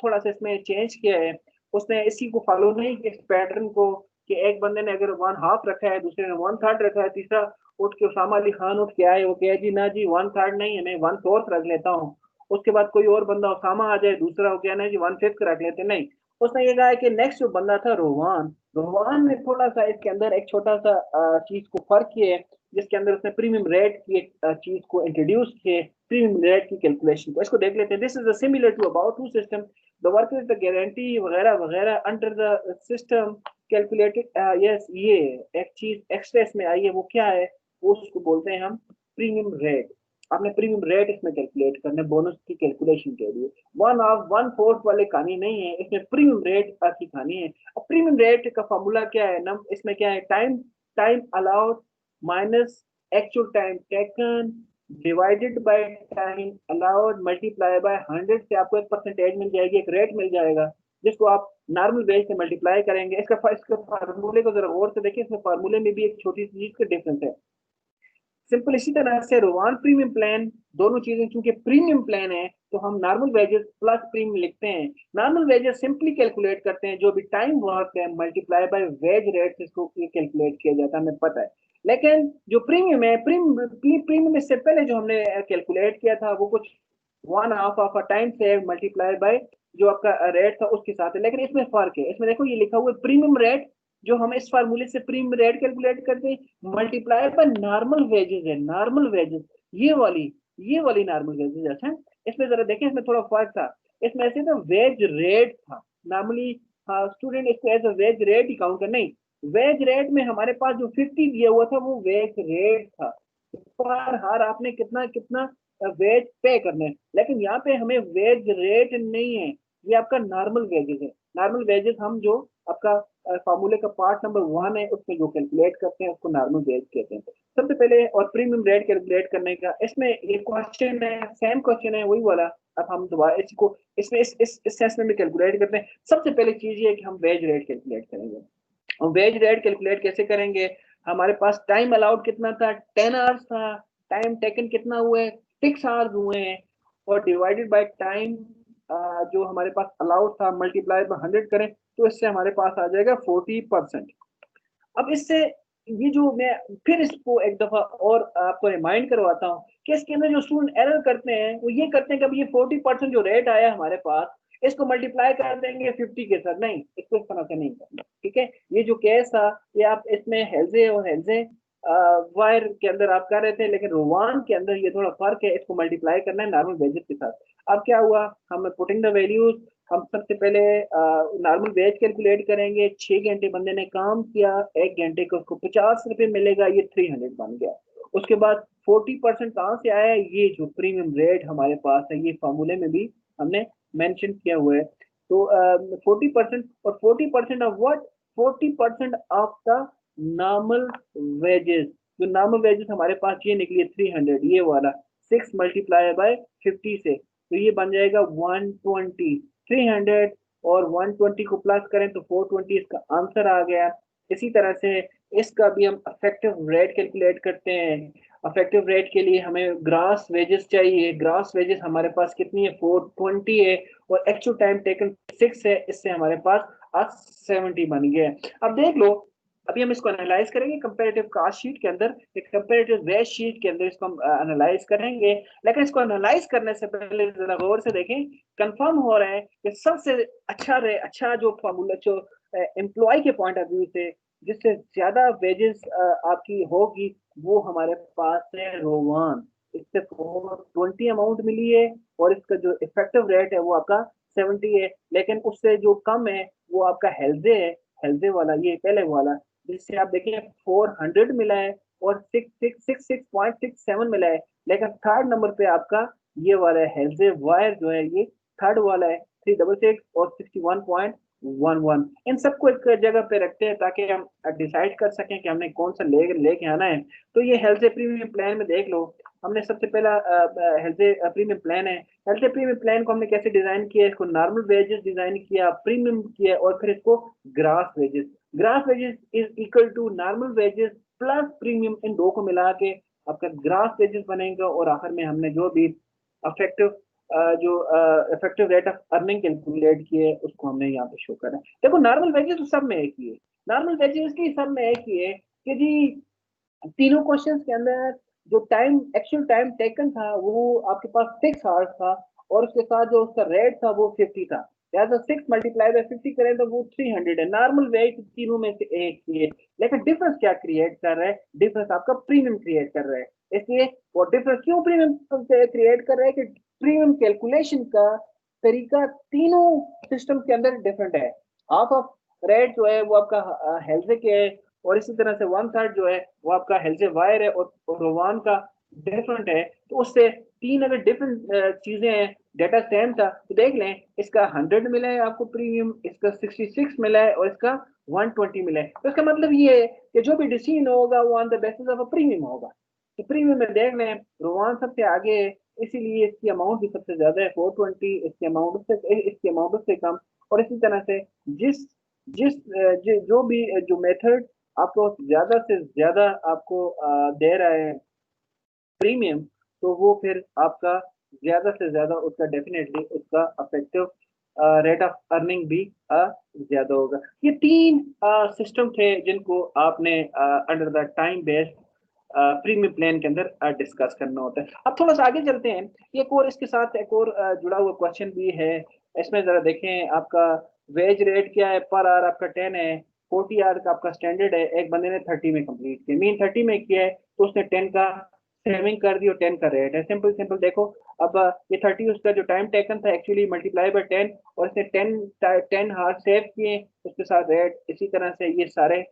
थोड़ा सा इसमें चेंज किया है, उसने इसी को फॉलो नहीं किया, इस पैटर्न को, कि एक बंदे ने अगर 1/2 रखा है, दूसरे ने 1/3 रखा है, तीसरा उठ के उसामा अली खान उठ के आए, वो कहे जी ना जी 1/3 नहीं है, मैं 1/4 रख लेता हूँ। उसके बाद कोई और बंदा उसामा आ जाए दूसरा, वो कहना है जी 1/5 रख लेते, नहीं। उसने ये कहा है कि नेक्स्ट जो बंदा था रोहान, रोहान ने थोड़ा सा इसके अंदर एक छोटा सा चीज को फर्क किया है, जिसके अंदर उसने प्रीमियम रेट की एक चीज को इंट्रोड्यूस किए, प्रीमियम रेट की कैलकुलेशन को। इसको देख लेते हैं। This is similar to about to system, the work is the guarantee वगैरह वगैरह under the system calculated. Yes, ये एक चीज एक्स्ट्रा इसमें आई है, वो क्या है, वो उसको बोलते हैं हम प्रीमियम रेट। आपने प्रीमियम रेट इसमें कैलकुलेट करना है बोनस की कैलकुलेशन के लिए। 1/4 वाले कहानी नहीं है, इसमें प्रीमियम रेट की कहानी है। अब प्रीमियम रेट का फॉर्मूला क्या है, नम इसमें क्या है, time time allowed minus actual time taken divided by time allowed multiply by 100 से आपको एक परसेंटेज मिल जाएगी, एक रेट मिल जाएगा जिसको आप नॉर्मल बेस से मल्टीप्लाई करेंगे। इसका फार्मूले को जरा गौर से देखिए, इसमें फार्मूले में भी एक छोटी सी चीज का डिफरेंस है। सिंपल इसी तरह से रोवान प्रीमियम प्लान, दोनों चीजें चूंकि प्रीमियम प्लान है तो हम नॉर्मल वेजेस प्लस प्रीमियम लिखते हैं। नॉर्मल वेजेस सिंपली कैलकुलेट करते हैं, जो भी टाइम वर्क है मल्टीप्लाई बाय वेज रेट, इसको कैलकुलेट किया जाता है, हमें पता है। लेकिन जो प्रीमियम है, प्रीमियम इससे पहले जो हमने कैलकुलेट किया था वो कुछ 1/2 ऑफ अ टाइम से मल्टीप्लाई बाय जो आपका रेट था उसके साथ है। लेकिन इसमें फर्क है, इसमें देखो ये लिखा हुआ है प्रीमियम रेट, जो हम इस फार्मूले से प्रीमियम रेट कैलकुलेट करते हैं, मल्टीप्लाई बाय नॉर्मल वेजेस है, नॉर्मल वेजेस, ये वाली नॉर्मल वेजेस। अच्छा, इसमें जरा देखें, इसमें थोड़ा फर्क था। इसमें ऐसे था वेज रेट था, नॉर्मली स्टूडेंट इसको एज अ वेज रेट ही काउंट कर, नहीं, वेज रेट में हमारे पास जो 50 दिया हुआ था वो वेज रेट था, पर हर आपने कितना कितना वेज पे करना है। लेकिन यहाँ पे हमें वेज रेट नहीं है, ये आपका नॉर्मल वेजेस है। नॉर्मल वेजेस हम जो आपका फार्मूले का पार्ट नंबर 1 है उसमें जो कैलकुलेट करते हैं उसको नॉर्मल वेज कहते हैं। सबसे पहले और प्रीमियम रेट कैलकुलेट करने का, इसमें ये क्वेश्चन है, सेम क्वेश्चन है वही वाला। अब हम दोबारा इसको इसमें इस सेंस में भी कैलकुलेट करते हैं। सबसे पहले चीज ये है कि हम वेज रेट कैलकुलेट करेंगे। और वेज रेट कैलकुलेट कैसे करेंगे, हमारे पास टाइम अलाउड कितना था, 10 आवर्स था, टाइम टेकन कितना हुए, 6 आवर्स हुए हैं, और डिवाइडेड बाय टाइम जो हमारे पास अलाउड था मल्टीप्लाई बाय 100 करें तो इससे हमारे पास आ जाएगा 40%। अब इससे ये जो मैं फिर इसको एक दफा और आपको रिमाइंड करवाता हूँ कि इसके अंदर जो स्टूडेंट एरर करते हैं वो ये करते हैं कि अब ये 40% जो रेट आया हमारे पास इसको मल्टीप्लाई कर देंगे 50 के साथ, नहीं, इसको इस तरह से नहीं करना, ठीक है। ये जो केस था ये आप इसमें हेल्जे और हेल्जे वायर के अंदर आप कर रहे थे, लेकिन रोवान के अंदर ये थोड़ा फर्क है, इसको मल्टीप्लाई करना है नॉर्मल वेजेस के साथ। अब क्या हुआ, हम पुटिंग द वैल्यूज, हम सबसे पहले नॉर्मल वेज कैलकुलेट करेंगे। 6 घंटे बंदे ने काम किया, 1 घंटे को उसको 50 रुपए मिलेगा, ये 300 बन गया। उसके बाद 40% कहाँ से आया, ये जो प्रीमियम रेट हमारे पास है, ये फार्मूले में भी हमने मेंशन किया हुआ है। तो 40% और 40% of what, 40% of the normal wages. जो नॉर्मल वेजेस हमारे पास ये निकली 300, ये वाला 6 मल्टीप्लाई बाय 50 से, तो ये बन जाएगा 120। 300 और 120 को प्लस करें तो 420 इसका आंसर आ गया। इसी तरह से इसका भी हम इफेक्टिव रेट कैलकुलेट करते हैं। इफेक्टिव रेट के लिए हमें ग्रास वेजेस चाहिए। ग्रास वेजेस हमारे पास कितनी है, 420 है, और एक्चुअल टाइम टेकन 6 है। इससे हमारे पास 70 बन गया। अब देख लो, अभी हम इसको एनालाइज करेंगे कंपैरेटिव कास्ट शीट के अंदर, एक कंपैरेटिव वेज शीट के अंदर इसको हम एनालाइज करेंगे। लेकिन इसको एनालाइज करने से पहले जरा गौर से देखें, कंफर्म हो रहा है कि सबसे अच्छा जो फार्मूला, जो एम्प्लॉय के पॉइंट ऑफ व्यू से जिससे ज्यादा वेजेस आपकी होगी, वो हमारे पास है रोवान। इससे 420 अमाउंट मिली है, और इसका जो इफेक्टिव रेट है वो आपका 70 है। लेकिन उससे जो कम है वो आपका हेल्जे है, हेल्जे वाला, ये पहले वाला, जिससे आप देखें 400 मिला है और 666.67 मिला है। लेकिन थर्ड नंबर पे आपका ये वाला है, हेल्जे वायर जो है, ये थर्ड वाला है, 366 और 61.11। इन सबको एक जगह पे रखते हैं ताकि हम डिसाइड कर सकें कि हमने कौन सा लेके आना है। तो ये हेल्थ प्रीमियम प्लान में देख लो, हमने सबसे पहला हेल्थ प्रीमियम प्लान है। हेल्थ प्रीमियम प्लान को हमने कैसे डिजाइन किया, इसको नॉर्मल वेजेस डिजाइन किया, प्रीमियम किया, और फिर इसको gross wages. Gross wages is equal to normal wages plus premium, इन दो को मिला के आपका ग्रास वेजेस बनेगा। और आखिर में हमने जो भी अफेक्टिव जो effective rate of earning calculate किए उसको हमने यहाँ पे शो करा। देखो नॉर्मल वेजेस तो सब में एक ही है, नॉर्मल वेजेस की सब में एक ही है कि जी तीनों क्वेश्चंस के अंदर जो टाइम, एक्चुअल टाइम टेकन था वो आपके पास 6 आवर्स था, और उसके साथ जो उसका रेट था वो 50 था। लिहाजा 6 मल्टीप्लाई बाय 50 करें तो वो 300 है। नॉर्मल वेज तीनों में से एक ही है, लेकिन डिफरेंस क्या क्रिएट कर रहा है, डिफरेंस आपका प्रीमियम क्रिएट कर रहा है। इसलिए वो डिफरेंस क्यों प्रीमियम क्रिएट कर रहा है कि प्रीमियम कैलकुलेशन का तरीका तीनों सिस्टम के अंदर डिफरेंट है। हाफ ऑफ रेट जो है वो आपका हेल्थ के है, और इसी तरह से 1/3 जो है वो आपका हेल्जे वायर है, और रोवान का डिफरेंट है। तो उससे तीन अगर डिफरेंट चीजें हैं, डेटा सेम था, तो देख लें इसका 100 मिला है आपको प्रीमियम, इसका 66 मिला है, और इसका 120 मिला है। तो इसका मतलब ये है कि जो भी डिसीजन होगा वो on the basis of a premium होगा। तो प्रीमियम में देख लें रोवान सबसे आगे है, इसीलिए इसकी अमाउंट भी सबसे ज्यादा है 420, इसकी अमाउंट उससे कम। और इसी तरह से जिस जिस जो भी जो मेथड आपको ज्यादा से ज्यादा आपको दे रहा है प्रीमियम, तो वो फिर आपका ज्यादा से ज्यादा उसका डेफिनेटली उसका अफेक्टिव रेट ऑफ अर्निंग भी ज्यादा होगा। ये तीन सिस्टम थे जिनको आपने under the time based premium plan के अंदर डिस्कस करना होता है। अब थोड़ा सा आगे चलते हैं, एक और इसके साथ एक और जुड़ा हुआ क्वेश्चन भी है। इसमें जरा देखें, आपका वेज रेट क्या है पर आवर, आपका 10 है, 40 आवर का आपका स्टैंडर्ड है। एक बंदे ने 30 में कंप्लीट किया, मीन 30 में किया है, तो उसने 10 का सेविंग कर दी और 10 का रेट है। सिंपल सिंपल देखो, अब ये 30 उसका जो टाइम टेकन था एक्चुअली मल्टीप्लाई बाय 10, और इसने 10 हार्स सेव किए, उसके साथ रेट, इसी तरह से ये सारे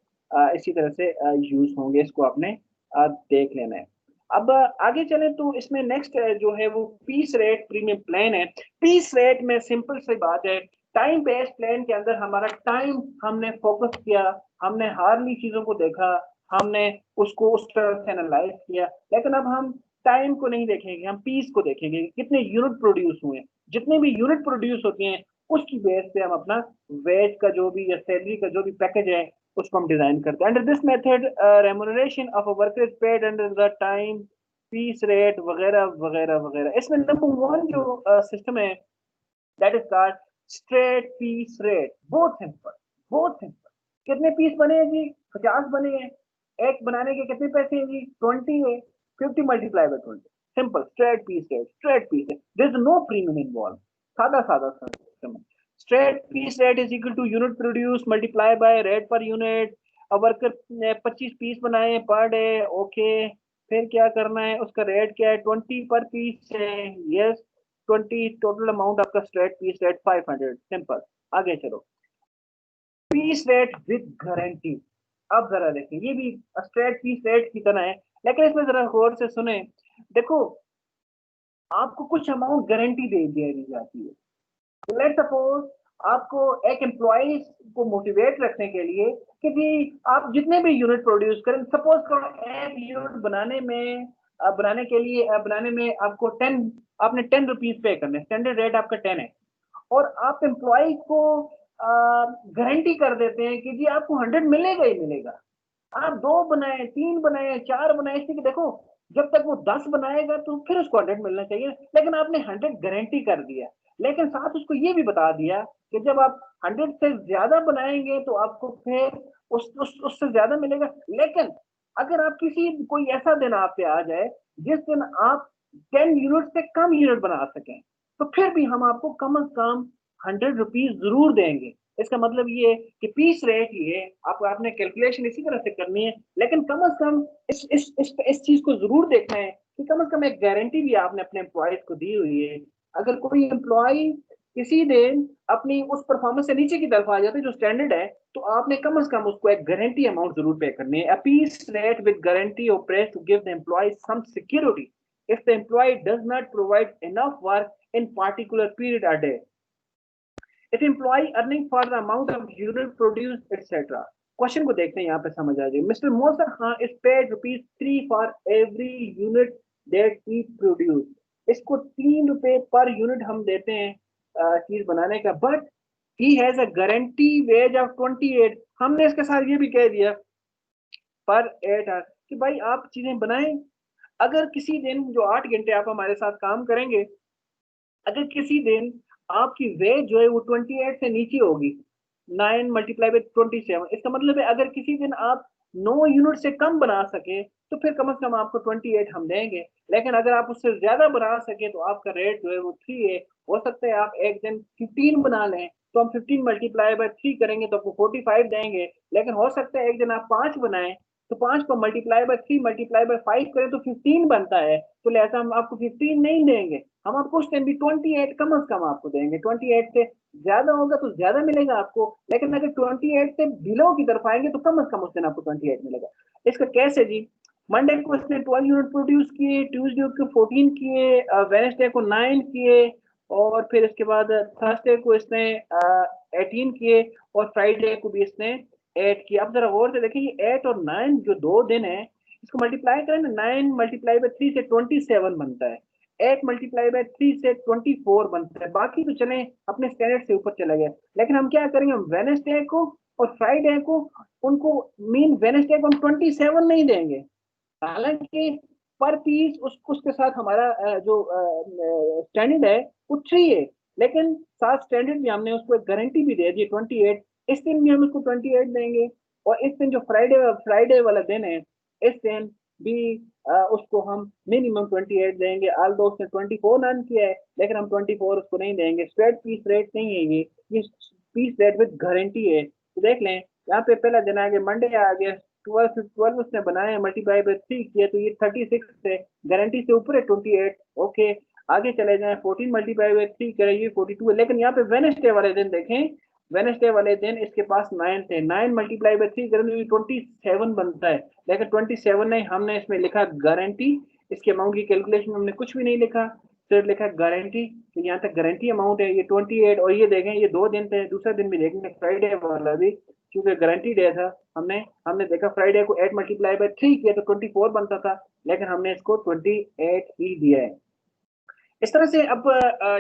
इसी तरह से यूज होंगे। इसको आपने देख लेना है। अब आगे चलें तो इसमें नेक्स्ट जो है वो पीस रेट प्रीमियम प्लान है। पीस रेट में सिंपल सी बात है, टाइम बेस्ड प्लान के अंदर हमारा टाइम हमने फोकस किया, हमने हार्डली चीजों को देखा, हमने उसको उस तरह से एनालाइज किया। लेकिन अब हम टाइम को नहीं देखेंगे, हम पीस को देखेंगे, कितने यूनिट प्रोड्यूस हुए। जितने भी यूनिट प्रोड्यूस होते हैं उसकी बेस पे हम अपना वेज का जो भी या सैलरी का जो भी पैकेज है उसको हम डिजाइन करते हैं। Under this method remuneration of a worker is paid under the time piece rate वगैरह वगैरह वगैरह। इसमें नंबर 1 जो सिस्टम है that is called straight piece rate. बहुत सिंपल, बहुत सिंपल। कितने पीस बने हैं जी, 50 बने हैं, एक बनाने के कितने पैसे हैं जी, 20 है, 50 multiply by 20। Simple straight piece rate, straight piece rate, there is no premium involve. सादा सादा सिस्टम है। Straight piece rate is equal to unit produce multiply by rate per unit. अब वर्कर ने 25 पीस बनाए पर डे, ओके, फिर क्या करना है, उसका रेट क्या है, 20 पर पीस है, यस, 20 टोटल अमाउंट आपका स्ट्रेट पीस रेट 500। सिंपल, आगे चलो, पीस रेट विद गारंटी। अब जरा देखें, ये भी स्ट्रेट पीस रेट की तरह है, लेकिन इसमें जरा गौर से सुने। देखो, आपको कुछ अमाउंट गारंटी दे दी जाती है। लेट सपोज आपको एक एम्प्लॉय को मोटिवेट रखने के लिए कि भी आप जितने भी यूनिट प्रोड्यूस करें, सपोज करो एक यूनिट बनाने के लिए बनाने में आपको 10, आपने 10 रुपीज पे करने, स्टैंडर्ड रेट आपका 10 है, और आप एम्प्लॉय को गारंटी कर देते हैं कि जी आपको 100 मिलेगा ही मिलेगा। आप 2 बनाए, 3 बनाए, 4 बनाए, इसलिए देखो जब तक वो 10 बनाएगा तो फिर उसको 100 मिलना चाहिए, लेकिन आपने 100 गारंटी कर दिया। लेकिन साथ उसको ये भी बता दिया कि जब आप 100 से ज्यादा बनाएंगे तो आपको फिर उससे ज्यादा मिलेगा। लेकिन अगर आप कोई ऐसा दिन आप पे आ जाए जिस दिन आप 10 यूनिट से कम यूनिट बना सकें, तो फिर भी हम आपको कम से कम 100 रुपीज जरूर देंगे। इसका मतलब ये कि पीस रेट ये आपने कैलकुलेशन इसी तरह से करनी है, लेकिन कम से कम इस चीज को जरूर देखना है कि कम से कम एक गारंटी भी आपने अपने एम्प्लॉयज को दी हुई है। अगर कोई एम्प्लॉय किसी दिन अपनी उस परफॉर्मेंस से नीचे की तरफ आ जाते जो स्टैंडर्ड है, तो आपने कम से कम उसको एक गारंटी अमाउंट जरूर पे करनी है। A piece rate with guarantee और press to give the employ some security if the employee does not provide enough work in particular period a day. If employee earning for the amount of unit produced, etc. Question को देखते हैं, यहाँ पे समझ आ जाए। Mister Moser Khan is paid ₹3 for every unit that he produced. इसको 3 रुपए per unit हम देते हैं चीज बनाने का, but he has a guarantee wage of 28। हमने इसके साथ ये भी कह दिया पर 8 आवर कि भाई आप चीजें बनाएं। अगर किसी दिन जो 8 घंटे आप हमारे साथ काम करेंगे, अगर किसी दिन आपकी वेज जो है वो 28 से नीचे होगी, 9 मल्टीप्लाई बाय 27, इसका मतलब है अगर किसी दिन आप 9 यूनिट से कम बना सके तो फिर कम से कम आपको 28 हम देंगे। लेकिन अगर आप उससे ज्यादा बना सके तो आपका रेट जो है वो 3 है। हो सकता है आप एक दिन 15 बना लें तो हम 15 मल्टीप्लाई बाय 3 करेंगे तो आपको 45 देंगे। लेकिन हो सकता है एक दिन आप 5 बनाएं तो 5 को मल्टीप्लाई बाय 3 मल्टीप्लाई बाय 5 करें तो 15 बनता है, तो लिहाजा हम आपको 15 नहीं देंगे, हम आपको उस टाइम भी 28 कम से कम आपको देंगे। 28 से ज्यादा होगा तो ज्यादा मिलेगा आपको, लेकिन अगर 28 से बिलो की तरफ आएंगे तो कम से कम उस दिन आपको 28 मिलेगा। इसका कैसे जी? मंडे को इसने 12 यूनिट प्रोड्यूस किए, ट्यूसडे को 14 किए, वेडनेसडे को 9 किए, और फिर इसके बाद थर्सडे को इसने 18 किए, और फ्राइडे को भी इसने 8 किया। अब जरा गौर से देखिए, ये 8 और 9 जो 2 दिन है, इसको मल्टीप्लाई करें ना, 9 मल्टीप्लाई बाय 3 से 27 बनता है, 8 मल्टीप्लाई बाय 3 से 24 बनता है। बाकी तो चले अपने स्टैंडर्ड से ऊपर चले गए, लेकिन हम क्या करेंगे, हम वेडनेसडे को और फ्राइडे को उनको मीन वेडनेसडे को हम 27 नहीं देंगे, हालांकि पर पीस उसके साथ हमारा जो स्टैंडर्ड है वो 3 है, लेकिन साथ स्टैंडर्ड में हमने उसको एक गारंटी भी दे दी 28। इस दिन भी हम उसको 28 देंगे, और इस दिन जो फ्राइडे वाला दिन है, इस दिन भी उसको हम मिनिमम 28 देंगे। आल दो उसने 24 अर्न किया है, लेकिन हम 24 उसको नहीं देंगे। स्ट्रेट पीस रेट नहीं है ये पीस रेट विद गारंटी है। तो देख लें, यहाँ पे पहला दिन आ गया, मंडे आ गया, 12 उसने बनाया, मल्टीप्लाई बाय 3 किया तो ये 36 है, गारंटी से ऊपर है 28। ओके, आगे चले जाएं, 14 मल्टीप्लाई बाय 3 करें, ये 42 है। लेकिन यहाँ पे वेडनेसडे वाले दिन देखें, वेडनेसडे वाले दिन इसके पास 9 थे, 9 मल्टीप्लाई बाय 3 करें तो ये 27 बनता है, लेकिन 27 नहीं, हमने इसमें लिखा गारंटी। इसके अमाउंट की कैलकुलेशन हमने कुछ भी नहीं लिखा, सिर्फ लिखा गारंटी। तो यहाँ तक गारंटी अमाउंट है ये 28। और ये देखें, ये 2 दिन थे, दूसरा दिन भी देखेंगे फ्राइडे वाला भी, क्योंकि गारंटी डे था, हमने देखा फ्राइडे को 8 मल्टीप्लाई बाय 3 किया तो 24 बनता था, लेकिन हमने इसको 28 ही दिया है। इस तरह से अब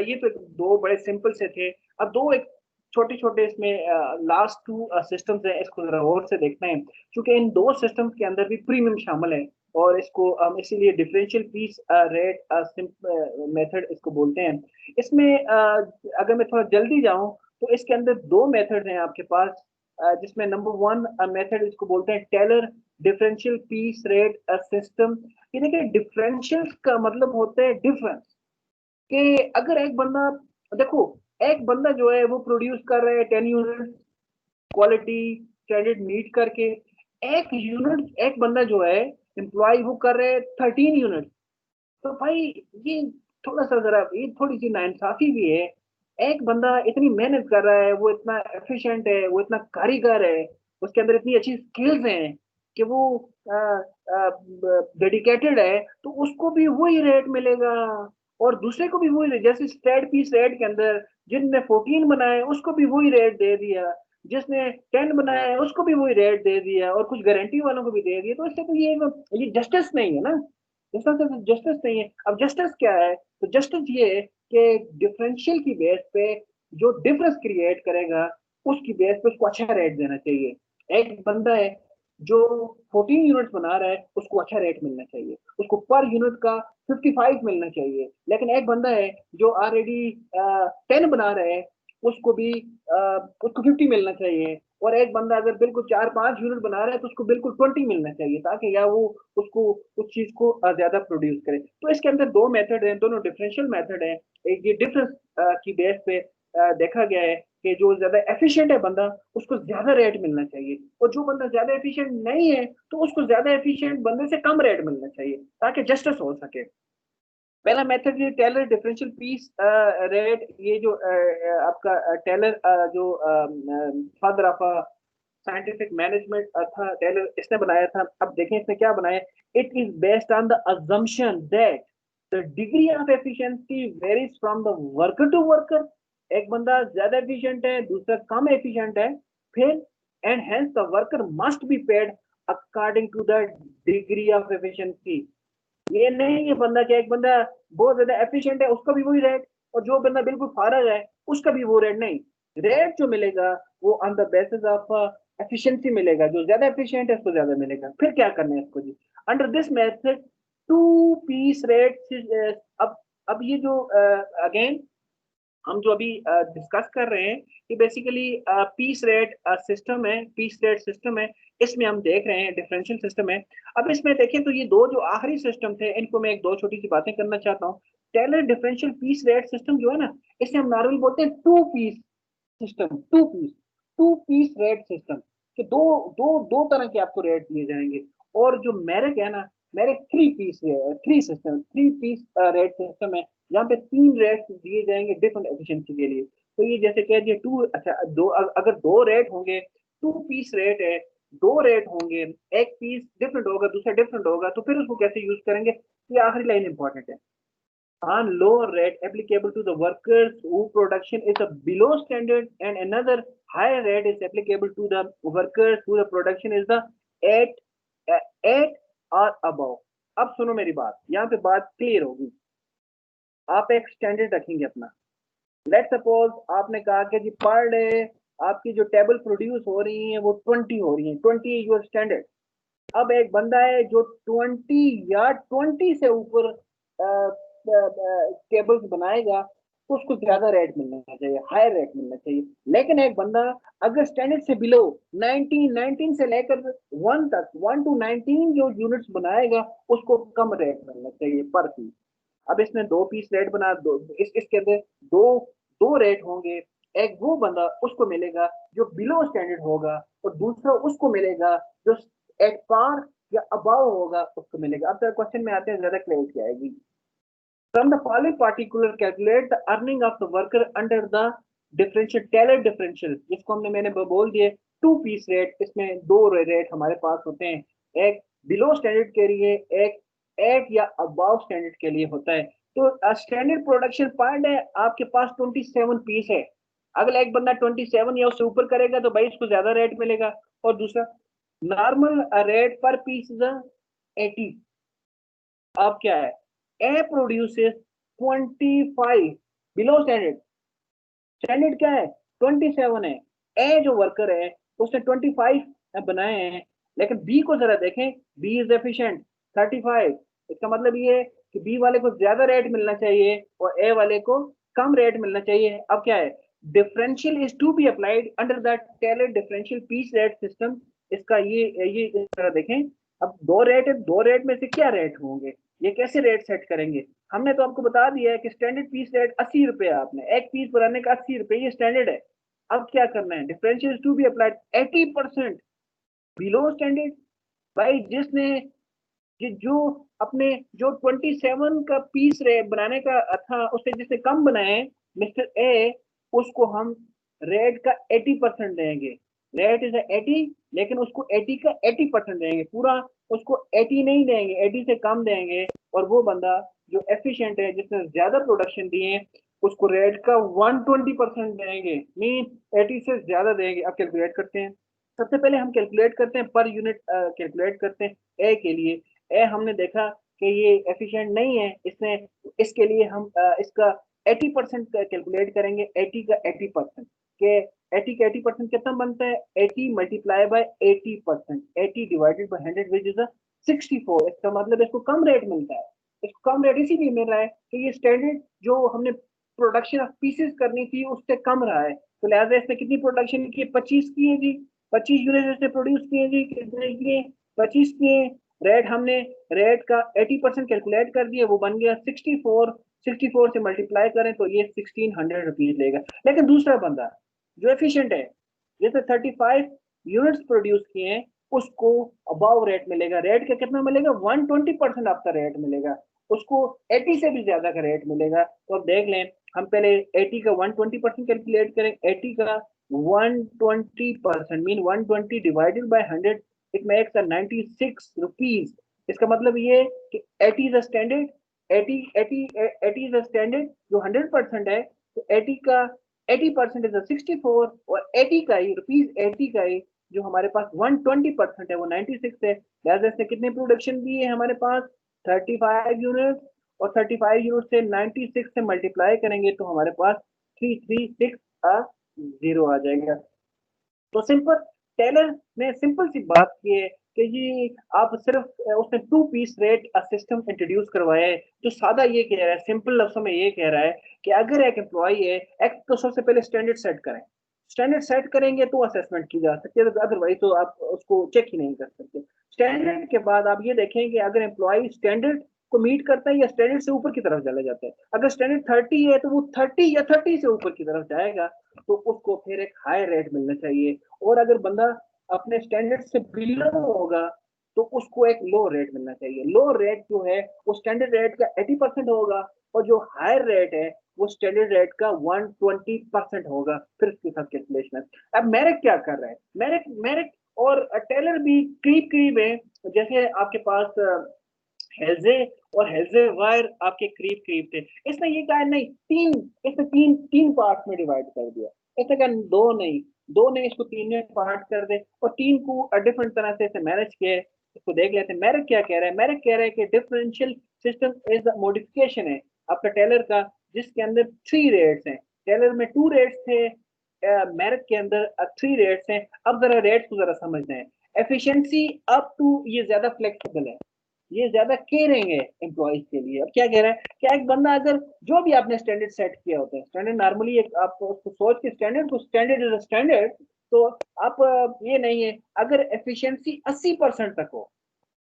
ये तो 2 बड़े सिंपल से थे। अब 2 एक छोटे छोटे इसमें लास्ट 2 सिस्टम्स हैं, इसको जरा गौर से देखना है, क्योंकि इन 2 सिस्टम्स के अंदर भी प्रीमियम शामिल है, और इसको हम इसीलिए डिफरेंशियल पीस रेट मेथड इसको बोलते हैं। इसमें अगर मैं थोड़ा जल्दी जाऊं तो इसके अंदर 2 मेथड हैं आपके पास, जिसमें नंबर 1 मेथड इसको बोलते हैं Taylor differential piece rate system. ये देखिए, डिफरेंशियल का मतलब होता है डिफरेंस, कि अगर एक बंदा, देखो एक बंदा जो है वो प्रोड्यूस कर रहा है 10 यूनिट क्वालिटी स्टैंडर्ड मीट करके, एक बंदा जो है एम्प्लॉय वो कर रहे हैं 13 यूनिट। तो भाई ये थोड़ा सा जरा ये थोड़ी सी नाइंसाफी भी है। एक बंदा इतनी मेहनत कर रहा है, वो इतना एफिशिएंट है, वो इतना कारीगर है, उसके अंदर इतनी अच्छी स्किल्स हैं कि वो डेडिकेटेड है, तो उसको भी वही रेट मिलेगा, और दूसरे को भी वही रेट। जैसे स्ट्रेट पीस रेट के अंदर जिसने 14 बनाए उसको भी वही रेट दे दिया, जिसने 10 बनाया है उसको भी वही रेट दे दिया, और कुछ गारंटी वालों को भी दे दिया। तो इससे तो ये जस्टिस नहीं है ना, इसका तो जस्टिस नहीं है। अब जस्टिस क्या है? तो जस्टिस ये है कि डिफरेंशियल की बेस पे जो डिफरेंस क्रिएट करेगा उसकी बेस पे उसको अच्छा रेट देना चाहिए। एक बंदा है जो 14 यूनिट्स बना रहा है, उसको अच्छा रेट मिलना चाहिए, उसको पर यूनिट का 55 मिलना चाहिए। लेकिन एक बंदा है जो ऑलरेडी 10 बना रहा है, उसको भी उसको 50 मिलना चाहिए। और एक बंदा अगर बिल्कुल 4-5 यूनिट बना रहा है तो उसको बिल्कुल 20 मिलना चाहिए, ताकि या वो उसको उस चीज को ज्यादा प्रोड्यूस करे। तो इसके अंदर दो मेथड हैं, दोनों डिफरेंशियल मेथड है। एक ये डिफरेंस की बेस पे देखा गया है कि जो ज्यादा एफिशिएंट है बंदा, उसको ज्यादा रेट मिलना चाहिए, और जो बंदा ज्यादा एफिशिएंट नहीं है तो उसको ज्यादा एफिशिएंट बंदे से कम रेट मिलना चाहिए, ताकि जस्टिस हो सके। पहला मेथड ये टेलर डिफरेंशियल पीस रेट, ये जो आपका टेलर जो फादर ऑफ साइंटिफिक मैनेजमेंट था टेलर, इसने बनाया था। अब देखें इसने क्या बनाया। It is based on the assumption that the degree of efficiency varies from the worker to worker. एक बंदा ज्यादा एफिशिएंट है, दूसरा कम एफिशिएंट है, फिर and hence the worker must be paid according to the degree of efficiency. ये नहीं है बंदा क्या, एक बंदा बहुत ज्यादा एफिशिएंट है उसका भी वही रेट, और जो बंदा बिल्कुल फारग है उसका भी वो रेट नहीं। रेट जो मिलेगा वो on the basis of efficiency मिलेगा, जो ज्यादा एफिशिएंट है उसको ज्यादा मिलेगा। फिर क्या करना है इसको जी, under this method to piece rate. अब ये जो अगेन हम जो अभी डिस्कस कर रहे हैं, कि बेसिकली पीस रेट सिस्टम है, पीस रेट सिस्टम है, इसमें हम देख रहे हैं डिफरेंशियल सिस्टम है। अब इसमें देखें तो ये दो जो आखिरी सिस्टम थे, इनको मैं एक दो छोटी सी बातें करना चाहता हूँ। Taylor differential piece rate system जो है ना, इसे हम नॉर्मली बोलते हैं two piece system. Two piece rate system के दो दो दो तरह के आपको रेट दिए जाएंगे। और जो मेरिक है ना, मेरिक थ्री पीस रेट सिस्टम है, जहाँ पे तीन रेट दिए जाएंगे डिफरेंट एफिशिएंसी के लिए। तो ये जैसे कह दिए टू, अच्छा दो, अगर दो रेट होंगे, टू पीस रेट है, दो रेट होंगे, एक पीस डिफरेंट होगा दूसरा डिफरेंट होगा, तो फिर उसको कैसे यूज करेंगे, ये आखिरी लाइन इंपॉर्टेंट है। On lower rate applicable to the workers whose production is below standard, and another higher rate is applicable to the workers whose production is the 8 8 or above। अब सुनो मेरी बात, यहाँ पे बात क्लियर होगी। आप एक स्टैंडर्ड रखेंगे अपना। लेट सपोज आपने कहा कि जी पर डे आपकी जो टेबल प्रोड्यूस हो रही है वो 20 हो रही है, 20 योर स्टैंडर्ड। अब एक बंदा है जो 20 या 20 से ऊपर टेबल्स बनाएगा, तो उसको ज्यादा रेट मिलना चाहिए, हायर रेट मिलना चाहिए। लेकिन एक बंदा अगर स्टैंडर्ड से बिलो 19 से लेकर 1 तक, 1 to 19 जो यूनिट्स बनाएगा, उसको कम रेट मिलना चाहिए पर पीस। अब इसने दो पीस रेट बना दो, इसके अंदर दो दो रेट होंगे। एक वो बंदा उसको मिलेगा जो बिलो स्टैंडर्ड होगा, और दूसरा उसको मिलेगा जो एट पार या अबाव होगा, उसको मिलेगा। अब क्वेश्चन में आते हैं, ज्यादा क्लैरिटी आएगी। From the following particular, calculate the earning of the worker under the differential Taylor differential, जिसको मैंने बोल दिए टू पीस रेट। इसमें दो रेट हमारे पास होते हैं, एक बिलो स्टैंडर्ड के लिए, एक एट या अबाव स्टैंडर्ड के लिए होता है। तो स्टैंडर्ड प्रोडक्शन पॉइंट है आपके पास 27 पीस है। अगर एक बंदा 27 या उससे ऊपर करेगा तो भाई उसको ज्यादा रेट मिलेगा। और दूसरा नॉर्मल रेट पर पीस इज 80। अब क्या है, A produces 25 below standard. Standard क्या है, 27 है। ए जो वर्कर है उसने 25 बनाए हैं, लेकिन बी को जरा देखें, बी इज एफिशिएंट 35। इसका मतलब ये है कि बी वाले को ज्यादा रेट मिलना चाहिए और ए वाले को कम रेट मिलना चाहिए। अब क्या है, differential is to be applied under the Taylor differential piece rate system. इसका ये इस तरह देखें। अब दो रेट है, दो रेट में से क्या रेट होंगे, ये कैसे रेट सेट करेंगे। हमने तो आपको बता दिया है कि स्टैंडर्ड पीस रेट 80 रुपए, आपने एक पीस बनाने का 80 रुपए, ये स्टैंडर्ड है। अब क्या करना है, differential to be applied 80% below standard. भाई जिसने जो अपने जो 27 का पीस बनाने का था, उससे जिसने कम बनाए मिस्टर ए, उसको हम रेट का 80% देंगे। रेट इज 80, लेकिन उसको 80 का 80% देंगे, पूरा उसको 80 नहीं देंगे, 80 से कम देंगे। और वो बंदा जो एफिशिएंट है, जिसने ज्यादा प्रोडक्शन दिए, उसको रेट का 120% देंगे, मीन 80 से ज्यादा देंगे। अब कैलकुलेट करते हैं। सबसे पहले हम कैलकुलेट करते हैं पर यूनिट, कैलकुलेट करते हैं ए के लिए। ए हमने देखा कि ये एफिशिएंट नहीं है, इसने इसके लिए हम इसका 80% कैलकुलेट करेंगे, 80 का 80% के 80 का 80% कितना बनता है, 80 multiply by 80%, 80 divided by 100 which is 64। इसका मतलब इसको कम रेट मिलता है, इसको कम रेट इसीलिए मिल रहा है कि ये स्टैंडर्ड जो हमने प्रोडक्शन ऑफ पीसेस करनी थी उससे कम रहा है, तो लिहाजा इसने कितनी प्रोडक्शन की, 25 की है जी, 25 यूनिट इसने प्रोड्यूस किए जी, कितने किए, 25 किए। रेट हमने रेट का 80% कैलकुलेट कर दिया, वो बन गया 64, 64 से मल्टीप्लाई करें तो ये 1600 रुपीज लेगा। लेकिन दूसरा बंदा जो एफिशिएंट है, जैसे 35 यूनिट्स प्रोड्यूस किए हैं, उसको अबाव रेट मिलेगा, रेट का कितना मिलेगा, 120% आपका रेट मिलेगा, उसको 80 से भी ज्यादा का रेट मिलेगा। तो अब देख लें, हम पहले 80 का 120% कैलकुलेट करें, 80 का 120% mean 120 divided by 100 it makes 96 rupees. इसका मतलब ये कि 80 is a standard, 80 is a standard जो 100% है, तो 80 का 80% इज 64 और 80 का ही रुपीज 80 का ही जो हमारे पास 120% है वो 96 है। लिहाजा इसने कितनी प्रोडक्शन दी है हमारे पास, 35 यूनिट, और 35 यूनिट से 96 से मल्टीप्लाई करेंगे तो हमारे पास 336 आ जाएगा। तो सिंपल टेलर ने सिंपल सी बात की है कि जी आप सिर्फ उसने 2 पीस रेट सिस्टम इंट्रोड्यूस करवाया है, जो सादा ये कह रहा है, सिंपल लफ्जों में ये कह रहा है कि अगर एक एम्प्लॉई है, एक तो सबसे पहले स्टैंडर्ड सेट करें, स्टैंडर्ड सेट करेंगे तो असेसमेंट की जा सकती है, अदरवाइज तो आप उसको चेक ही नहीं कर सकते। स्टैंडर्ड के बाद आप ये देखेंगे अगर एम्प्लॉय स्टैंडर्ड को मीट करता है या स्टैंडर्ड से ऊपर की तरफ चला जाता है, अगर स्टैंडर्ड 30 है तो वो 30 या 30 से ऊपर की तरफ जाएगा तो उसको फिर एक हाई रेट मिलना चाहिए, और अगर बंदा अपने स्टैंडर्ड से बिलो होगा तो उसको एक लो रेट मिलना चाहिए। लो रेट जो है वो स्टैंडर्ड रेट का 80% होगा, और जो हायर रेट है वो स्टैंडर्ड रेट का 120% होगा। फिर उसके साथ कैलकुलेशन है। अब मेरिक क्या कर रहा है, मेरिक मेरिक और टेलर भी करीब करीब है, जैसे आपके पास हेल्जे और हेल्जे वायर आपके करीब करीब थे, इसने ये कहा नहीं तीन, इसने तीन तीन पार्ट में डिवाइड कर दिया, इसने कहा दो नहीं इसको तीन में पार्ट कर दे, और तीन को डिफरेंट तरह से इसे मैनेज किए। इसको देख लेते हैं मेरिक क्या कह रहा है। मेरिक कह रहा है कि डिफरेंशियल सिस्टम इज मॉडिफिकेशन है आपका टेलर का, जिसके अंदर 3 रेट्स हैं, टेलर में 2 रेट्स थे, मेरिक के अंदर 3 रेट्स हैं। अब जरा रेट्स को जरा समझते हैं। एफिशिएंसी अप टू, ये ज्यादा फ्लेक्सिबल है, ये ज्यादा केयरिंग है एम्प्लॉइज के लिए। अब क्या कह रहा है, क्या एक बंदा अगर जो भी आपने स्टैंडर्ड सेट किया होता है, स्टैंडर्ड नॉर्मली एक आप उसको सोच के स्टैंडर्ड को स्टैंडर्ड इज स्टैंडर्ड, तो आप ये नहीं है, अगर एफिशिएंसी 80% तक हो,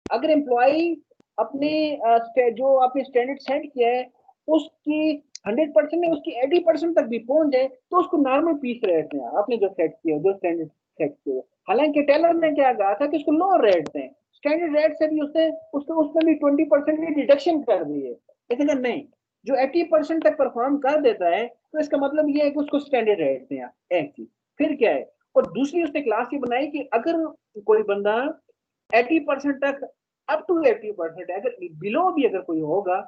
अगर एम्प्लॉय अपने जो आपने स्टैंडर्ड सेट किया है उसकी 100% में उसकी 80% तक भी पहुंच जाए तो उसको नॉर्मल पीस रेट में आपने जो सेट किया, जो स्टैंडर्ड सेट किया। हालांकि टेलर ने क्या कहा था कि उसको लो रेट दें, स्टैंडर्ड रेट से भी उसने उसमें भी 20% की डिडक्शन कर दी है, लेकिन नहीं, जो 80% तक परफॉर्म कर देता है तो इसका मतलब ये है कि उसको स्टैंडर्ड रेट दें। एक चीज फिर क्या है, और दूसरी उसने क्लास ये बनाई कि अगर कोई बंदा 80% तक, अप टू 80% है, अगर बिलो भी अगर कोई होगा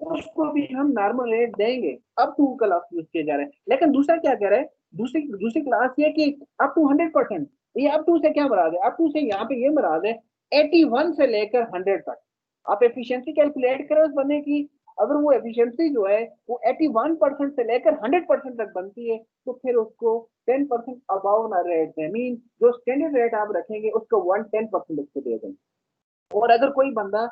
उसको भी हम नॉर्मल रेट देंगे। अप टू का लफ्ज यूज किया जा रहा है, लेकिन दूसरा क्या कह रहा है, दूसरी दूसरी क्लास ये कि अप टू 100%। ये अप टू से क्या मराद है, अप टू से यहाँ पे ये मराद है 81 से लेकर 100 तक। आप एफिशिएंसी कैलकुलेट करें उस बंदे की, अगर वो एफिशिएंसी जो है वो 81% से लेकर 100% तक बनती है तो फिर उसको 10% अबाव ना रेट दें, मीन जो स्टैंडर्ड रेट आप रखेंगे उसको 110% उसको दे दें। और अगर कोई बंदा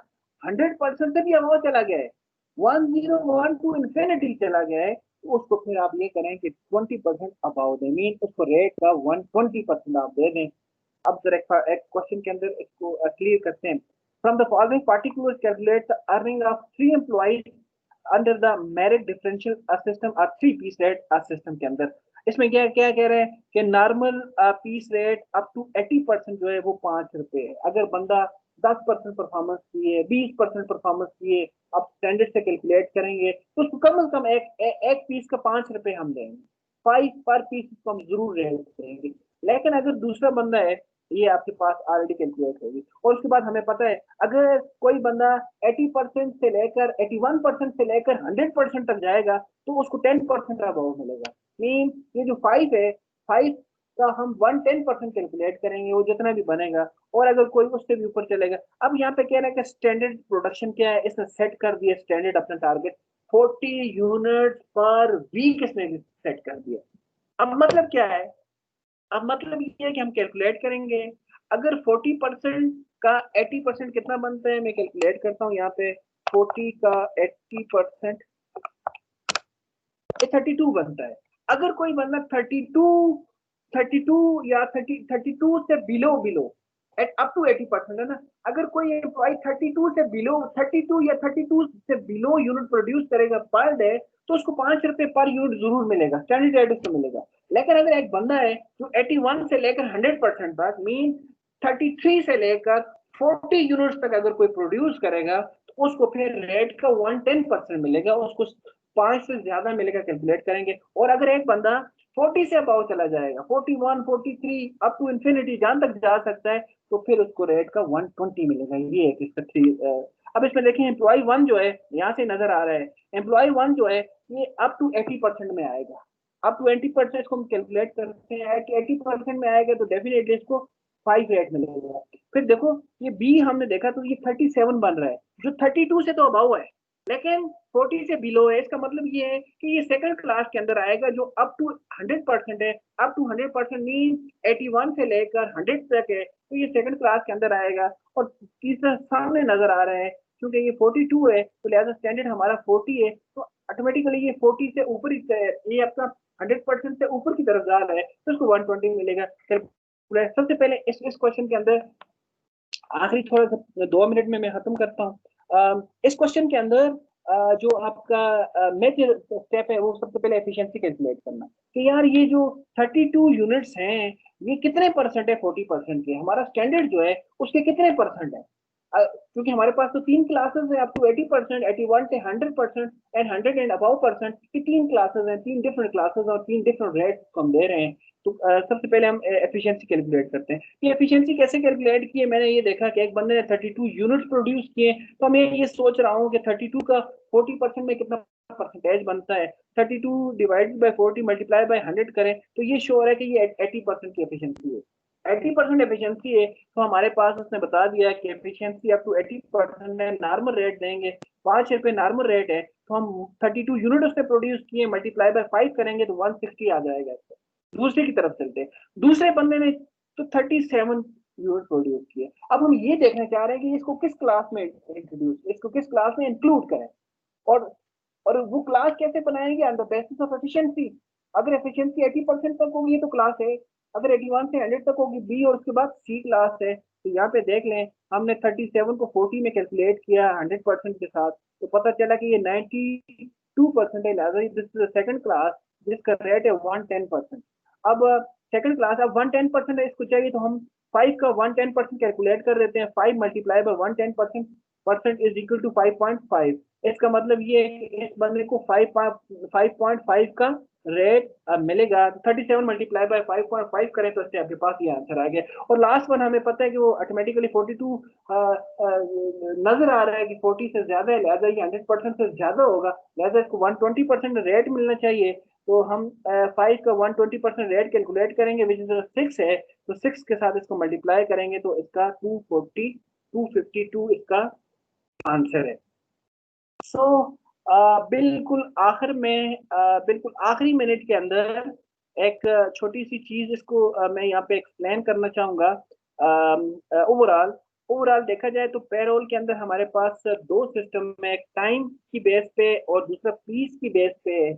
100% से भी अबाव चला गया है, 101 टू इंफिनिटी चला गया है, तो उसको फिर आप ये करें कि 20% अबाव दें, मीन उसको रेट का 120% आप दे दें। अब जरा एक क्वेश्चन के अंदर इसको क्लियर करते हैं। From the following particular calculate the earning of 3 employees under the merit differential system और 3 पीस रेट सिस्टम के अंदर। इसमें क्या क्या कह रहे हैं कि normal piece rate up to 80% जो है वो 5 रुपए है। अगर बंदा 10% परफॉर्मेंस की है, 20% परफॉर्मेंस की है, आप स्टैंडर्ड से कैलकुलेट करेंगे तो उसको कम से कम एक पीस का 5 रुपए हम देंगे, 5 पर पीस को हम जरूर रेट देंगे। लेकिन अगर दूसरा बंदा है, ये आपके पास ऑलरेडी कैलकुलेट होगी। और उसके बाद हमें पता है अगर कोई बंदा 80% से लेकर 81% से लेकर 100% तक जाएगा तो उसको 10% का अबाव मिलेगा। मीन ये जो 5 है, 5 का हम 110% कैलकुलेट करेंगे, वो जितना भी बनेगा। और अगर कोई उससे भी ऊपर चलेगा, अब यहाँ पे कह रहा है कि स्टैंडर्ड प्रोडक्शन क्या है, इसने सेट कर दिया स्टैंडर्ड अपना टारगेट 40 यूनिट पर वीक इसने सेट कर दिया। अब मतलब क्या है, अब मतलब ये है कि हम कैलकुलेट करेंगे, अगर 40% का 80% कितना बनता है, मैं कैलकुलेट करता हूँ यहाँ पे, 40 का 80% 32 बनता है। अगर कोई बंदा 32 या 32 से बिलो एट अप टू 80% है ना, अगर कोई एम्प्लॉय 32 से बिलो 32 या 32 से बिलो यूनिट प्रोड्यूस करेगा पर डे, तो उसको 5 रुपए पर यूनिट जरूर मिलेगा, स्टैंडर्ड रेट उसको मिलेगा। लेकिन अगर एक बंदा है जो 81 से लेकर 100% तक, मीन 33 से लेकर 40 यूनिट्स तक अगर कोई प्रोड्यूस करेगा, तो उसको फिर रेट का 110% मिलेगा, उसको 5 से ज्यादा मिलेगा, कैलकुलेट करेंगे। और अगर एक बंदा 40 से अबाव चला जाएगा, 41, 43 अप टू इंफिनिटी जहां तक जा सकता है, तो फिर उसको रेट का 120 मिलेगा। ये है इसका थ्री। अब इसमें देखें एम्प्लॉय 1 जो है, यहाँ से नजर आ रहा है, एम्प्लॉय 1 जो है ये अप टू 80% में आएगा। अप टू 80% इसको हम कैलकुलेट करते हैं, 80% में आएगा तो डेफिनेटली इसको 5 रेट मिलेगा। फिर देखो ये बी हमने देखा तो ये 37 बन रहा है, जो 32 से तो अबाव है लेकिन 40 से बिलो है। इसका मतलब ये है कि ये सेकंड क्लास के अंदर आएगा, जो अप टू 100% है। अप टू 100% मीन 81 से लेकर 100 तक है, तो ये सेकंड क्लास के अंदर आएगा। और तीसरा सामने नजर आ रहा है, क्योंकि ये 42 है तो लिहाजा स्टैंडर्ड हमारा 40 है, तो ऑटोमेटिकली ये 40 से ऊपर ही, ये अपना 100% से ऊपर की तरफ जा रहा है, तो इसको 120 मिलेगा। सबसे पहले इस क्वेश्चन के अंदर आखिरी थोड़ा सा 2 मिनट में मैं खत्म करता हूँ। इस क्वेश्चन के अंदर जो आपका मेजर स्टेप है, वो सबसे पहले एफिशिएंसी कैलकुलेट करना, कि यार ये जो 32 यूनिट्स हैं ये कितने परसेंट है 40% के, हमारा स्टैंडर्ड जो है उसके कितने परसेंट है। क्योंकि हमारे पास तो 3 क्लासेस है, अप टू 80%, 81 से 100% एंड 100 एंड अबाउ परसेंट, ये 3 क्लासेस हैं, 3 डिफरेंट क्लासेस और 3 डिफरेंट रेट्स हम दे रहे हैं। तो सबसे पहले हम एफिशिएंसी कैलकुलेट करते हैं। ये एफिशिएंसी कैसे कैलकुलेट की है, मैंने ये देखा कि एक बंदे ने 32 यूनिट्स प्रोड्यूस किए, तो मैं ये सोच रहा हूँ कि 32 का 40% में कितना परसेंटेज बनता है। 32 डिवाइडेड बाय 40 मल्टीप्लाई बाय 100 करें तो ये श्योर है कि ये 80% की एफिशिएंसी है। 80% एफिशिएंसी है, तो हमारे पास उसने बता दिया कि एफिशिएंसी अप टू 80% है, नॉर्मल रेट देंगे 5 रुपए नॉर्मल रेट है, तो हम 32 यूनिट उसने प्रोड्यूस किए, मल्टीप्लाई बाय 5 करेंगे तो 160 आ जाएगा। दूसरे की तरफ चलते हैं, दूसरे बंदे ने तो 37 यूनिट प्रोड्यूस किए। अब हम ये देखना चाह रहे हैं कि इसको किस क्लास में इंट्रोड्यूस, इसको किस क्लास में इंक्लूड करें, और वो क्लास कैसे बनाएंगे, on the basis of efficiency. अगर एफिशिएंसी 80% तक होगी तो क्लास है, अगर 81 से 100 तक होगी बी, और उसके बाद सी क्लास है। तो यहाँ पे देख लें, हमने 37 को 40 में कैलकुलेट किया 100% के साथ, तो पता चला कि ये 92% है, लिहाजा दिस इज सेकंड क्लास जिसका रेट है 110%। अब सेकंड क्लास, अब 110% है, इसको चाहिए तो हम 5 का 110% कैलकुलेट कर देते हैं। 5 multiply by 110% is equal to 5.5। इसका मतलब ये है कि इस बंदे को 5.5 का रेट मिलेगा। 37 मल्टीप्लाई बाय 5.5 करें तो इससे आपके पास ये आंसर आ गया। और लास्ट वन हमें पता है कि वो ऑटोमेटिकली 42 नजर आ रहा है कि 40 से ज्यादा है, लिहाजा ये 100% से ज्यादा होगा, लिहाजा इसको 120% रेट मिलना चाहिए। तो हम 5 का 120% रेट कैलकुलेट करेंगे, विच इज 6 है, तो 6 के साथ इसको मल्टीप्लाई करेंगे तो इसका 252 इसका आंसर है। सो बिल्कुल आखिर में, बिल्कुल आखिरी मिनट के अंदर एक छोटी सी चीज इसको मैं यहाँ पे एक्सप्लेन करना चाहूंगा। ओवरऑल ओवरऑल देखा जाए तो पेरोल के अंदर हमारे पास 2 सिस्टम में, एक टाइम की बेस पे और दूसरा पीस की बेस पे है।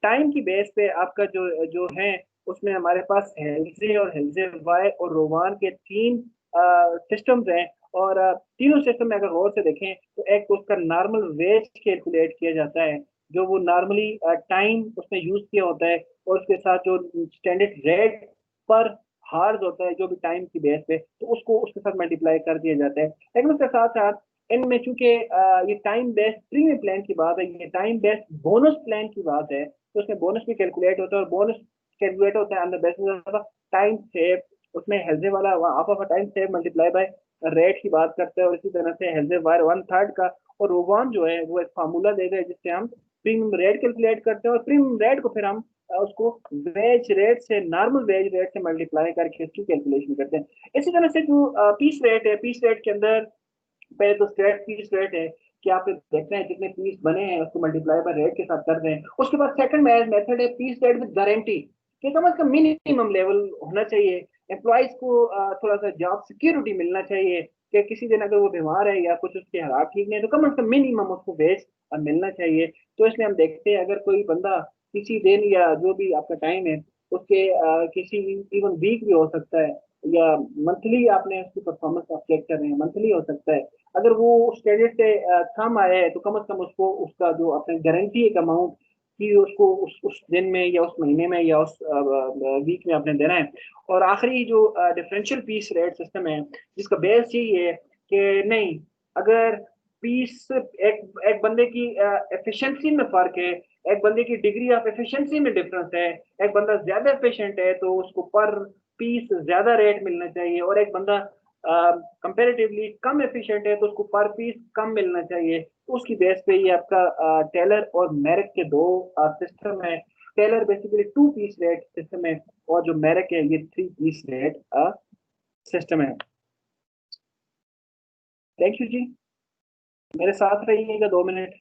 टाइम की बेस पे आपका जो जो है उसमें हमारे पास हेल्जे और हेल्जे वाई और रोवान के 3 सिस्टम्स हैं। और तीनों सिस्टम में अगर गौर से देखें तो एक तो उसका नॉर्मल वेज कैलकुलेट किया जाता है, जो वो नॉर्मली टाइम उसमें यूज किया होता है, और उसके साथ जो स्टैंडर्ड रेट पर हार्स होता है जो भी टाइम की बेस पे, तो उसको उसके साथ मल्टीप्लाई कर दिया जाता है। लेकिन उसके साथ साथ इनमें चूंकि ये टाइम बेस्ड प्रीमियम प्लान की बात है, ये टाइम बेस्ड बोनस प्लान की बात है, तो उसमें बोनस भी कैलकुलेट होता है, और बोनस कैलकुलेट होता है on the basis of time save. उसमें हेल्जे वाला half of time save multiply by rate की बात करते हैं, और इसी तरह से हेल्जे वायर 1/3 का, और रोवान जो है वो एक फार्मूला देगा जिससे हम प्रीमियम रेट कैलकुलेट करते हैं, और प्रीमियम रेट को फिर हम उसको वेज रेट से, नॉर्मल वेज रेट से मल्टीप्लाई करके इसकी कैलकुलेशन करते हैं। इसी तरह से जो पीस रेट है, पीस रेट के अंदर पहले तो स्ट्रेट पीस रेट है, कि आप देखते हैं जितने पीस बने हैं उसको मल्टीप्लाई बाय रेट के साथ कर दें। उसके बाद सेकंड मेथड है पीस रेट विद गारंटी, कि कम से कम मिनिमम लेवल होना चाहिए। एम्प्लॉइज को थोड़ा सा जॉब सिक्योरिटी मिलना चाहिए कि किसी दिन अगर वो बीमार है या कुछ उसके हालात ठीक नहीं है तो कम से कम मिनिमम उसको वेज मिलना चाहिए। तो इसलिए हम देखते हैं अगर कोई बंदा किसी दिन या जो भी आपका टाइम है उसके किसी इवन वीक भी हो सकता है या मंथली आपने उसकी परफॉर्मेंस आप चेक कर रहे हैं, मंथली हो सकता है, अगर वो उस क्रेडिट से कम आया है तो कम से कम उसको उसका जो आपने गारंटी एक अमाउंट कि उसको उस दिन में या उस महीने में या उस वीक में आपने देना है। और आखिरी जो डिफरेंशियल पीस रेट सिस्टम है जिसका बेस यही है कि नहीं, अगर पीस एक बंदे की एफिशिएंसी में फर्क है, एक बंदे की डिग्री ऑफ एफिशिएंसी में डिफरेंस है, एक बंदा ज्यादा एफिशिएंट है तो उसको पर पीस ज्यादा रेट मिलना चाहिए और एक बंदा कंपैरेटिवली कम एफिशिएंट है तो उसको पर पीस कम मिलना चाहिए। तो उसकी बेस पे ये आपका टेलर और मेरिक के दो सिस्टम है। Taylor basically 2 piece rate system है और जो मेरिक है ये 3 पीस रेट सिस्टम है। थैंक यू जी, मेरे साथ रहिएगा 2 मिनट।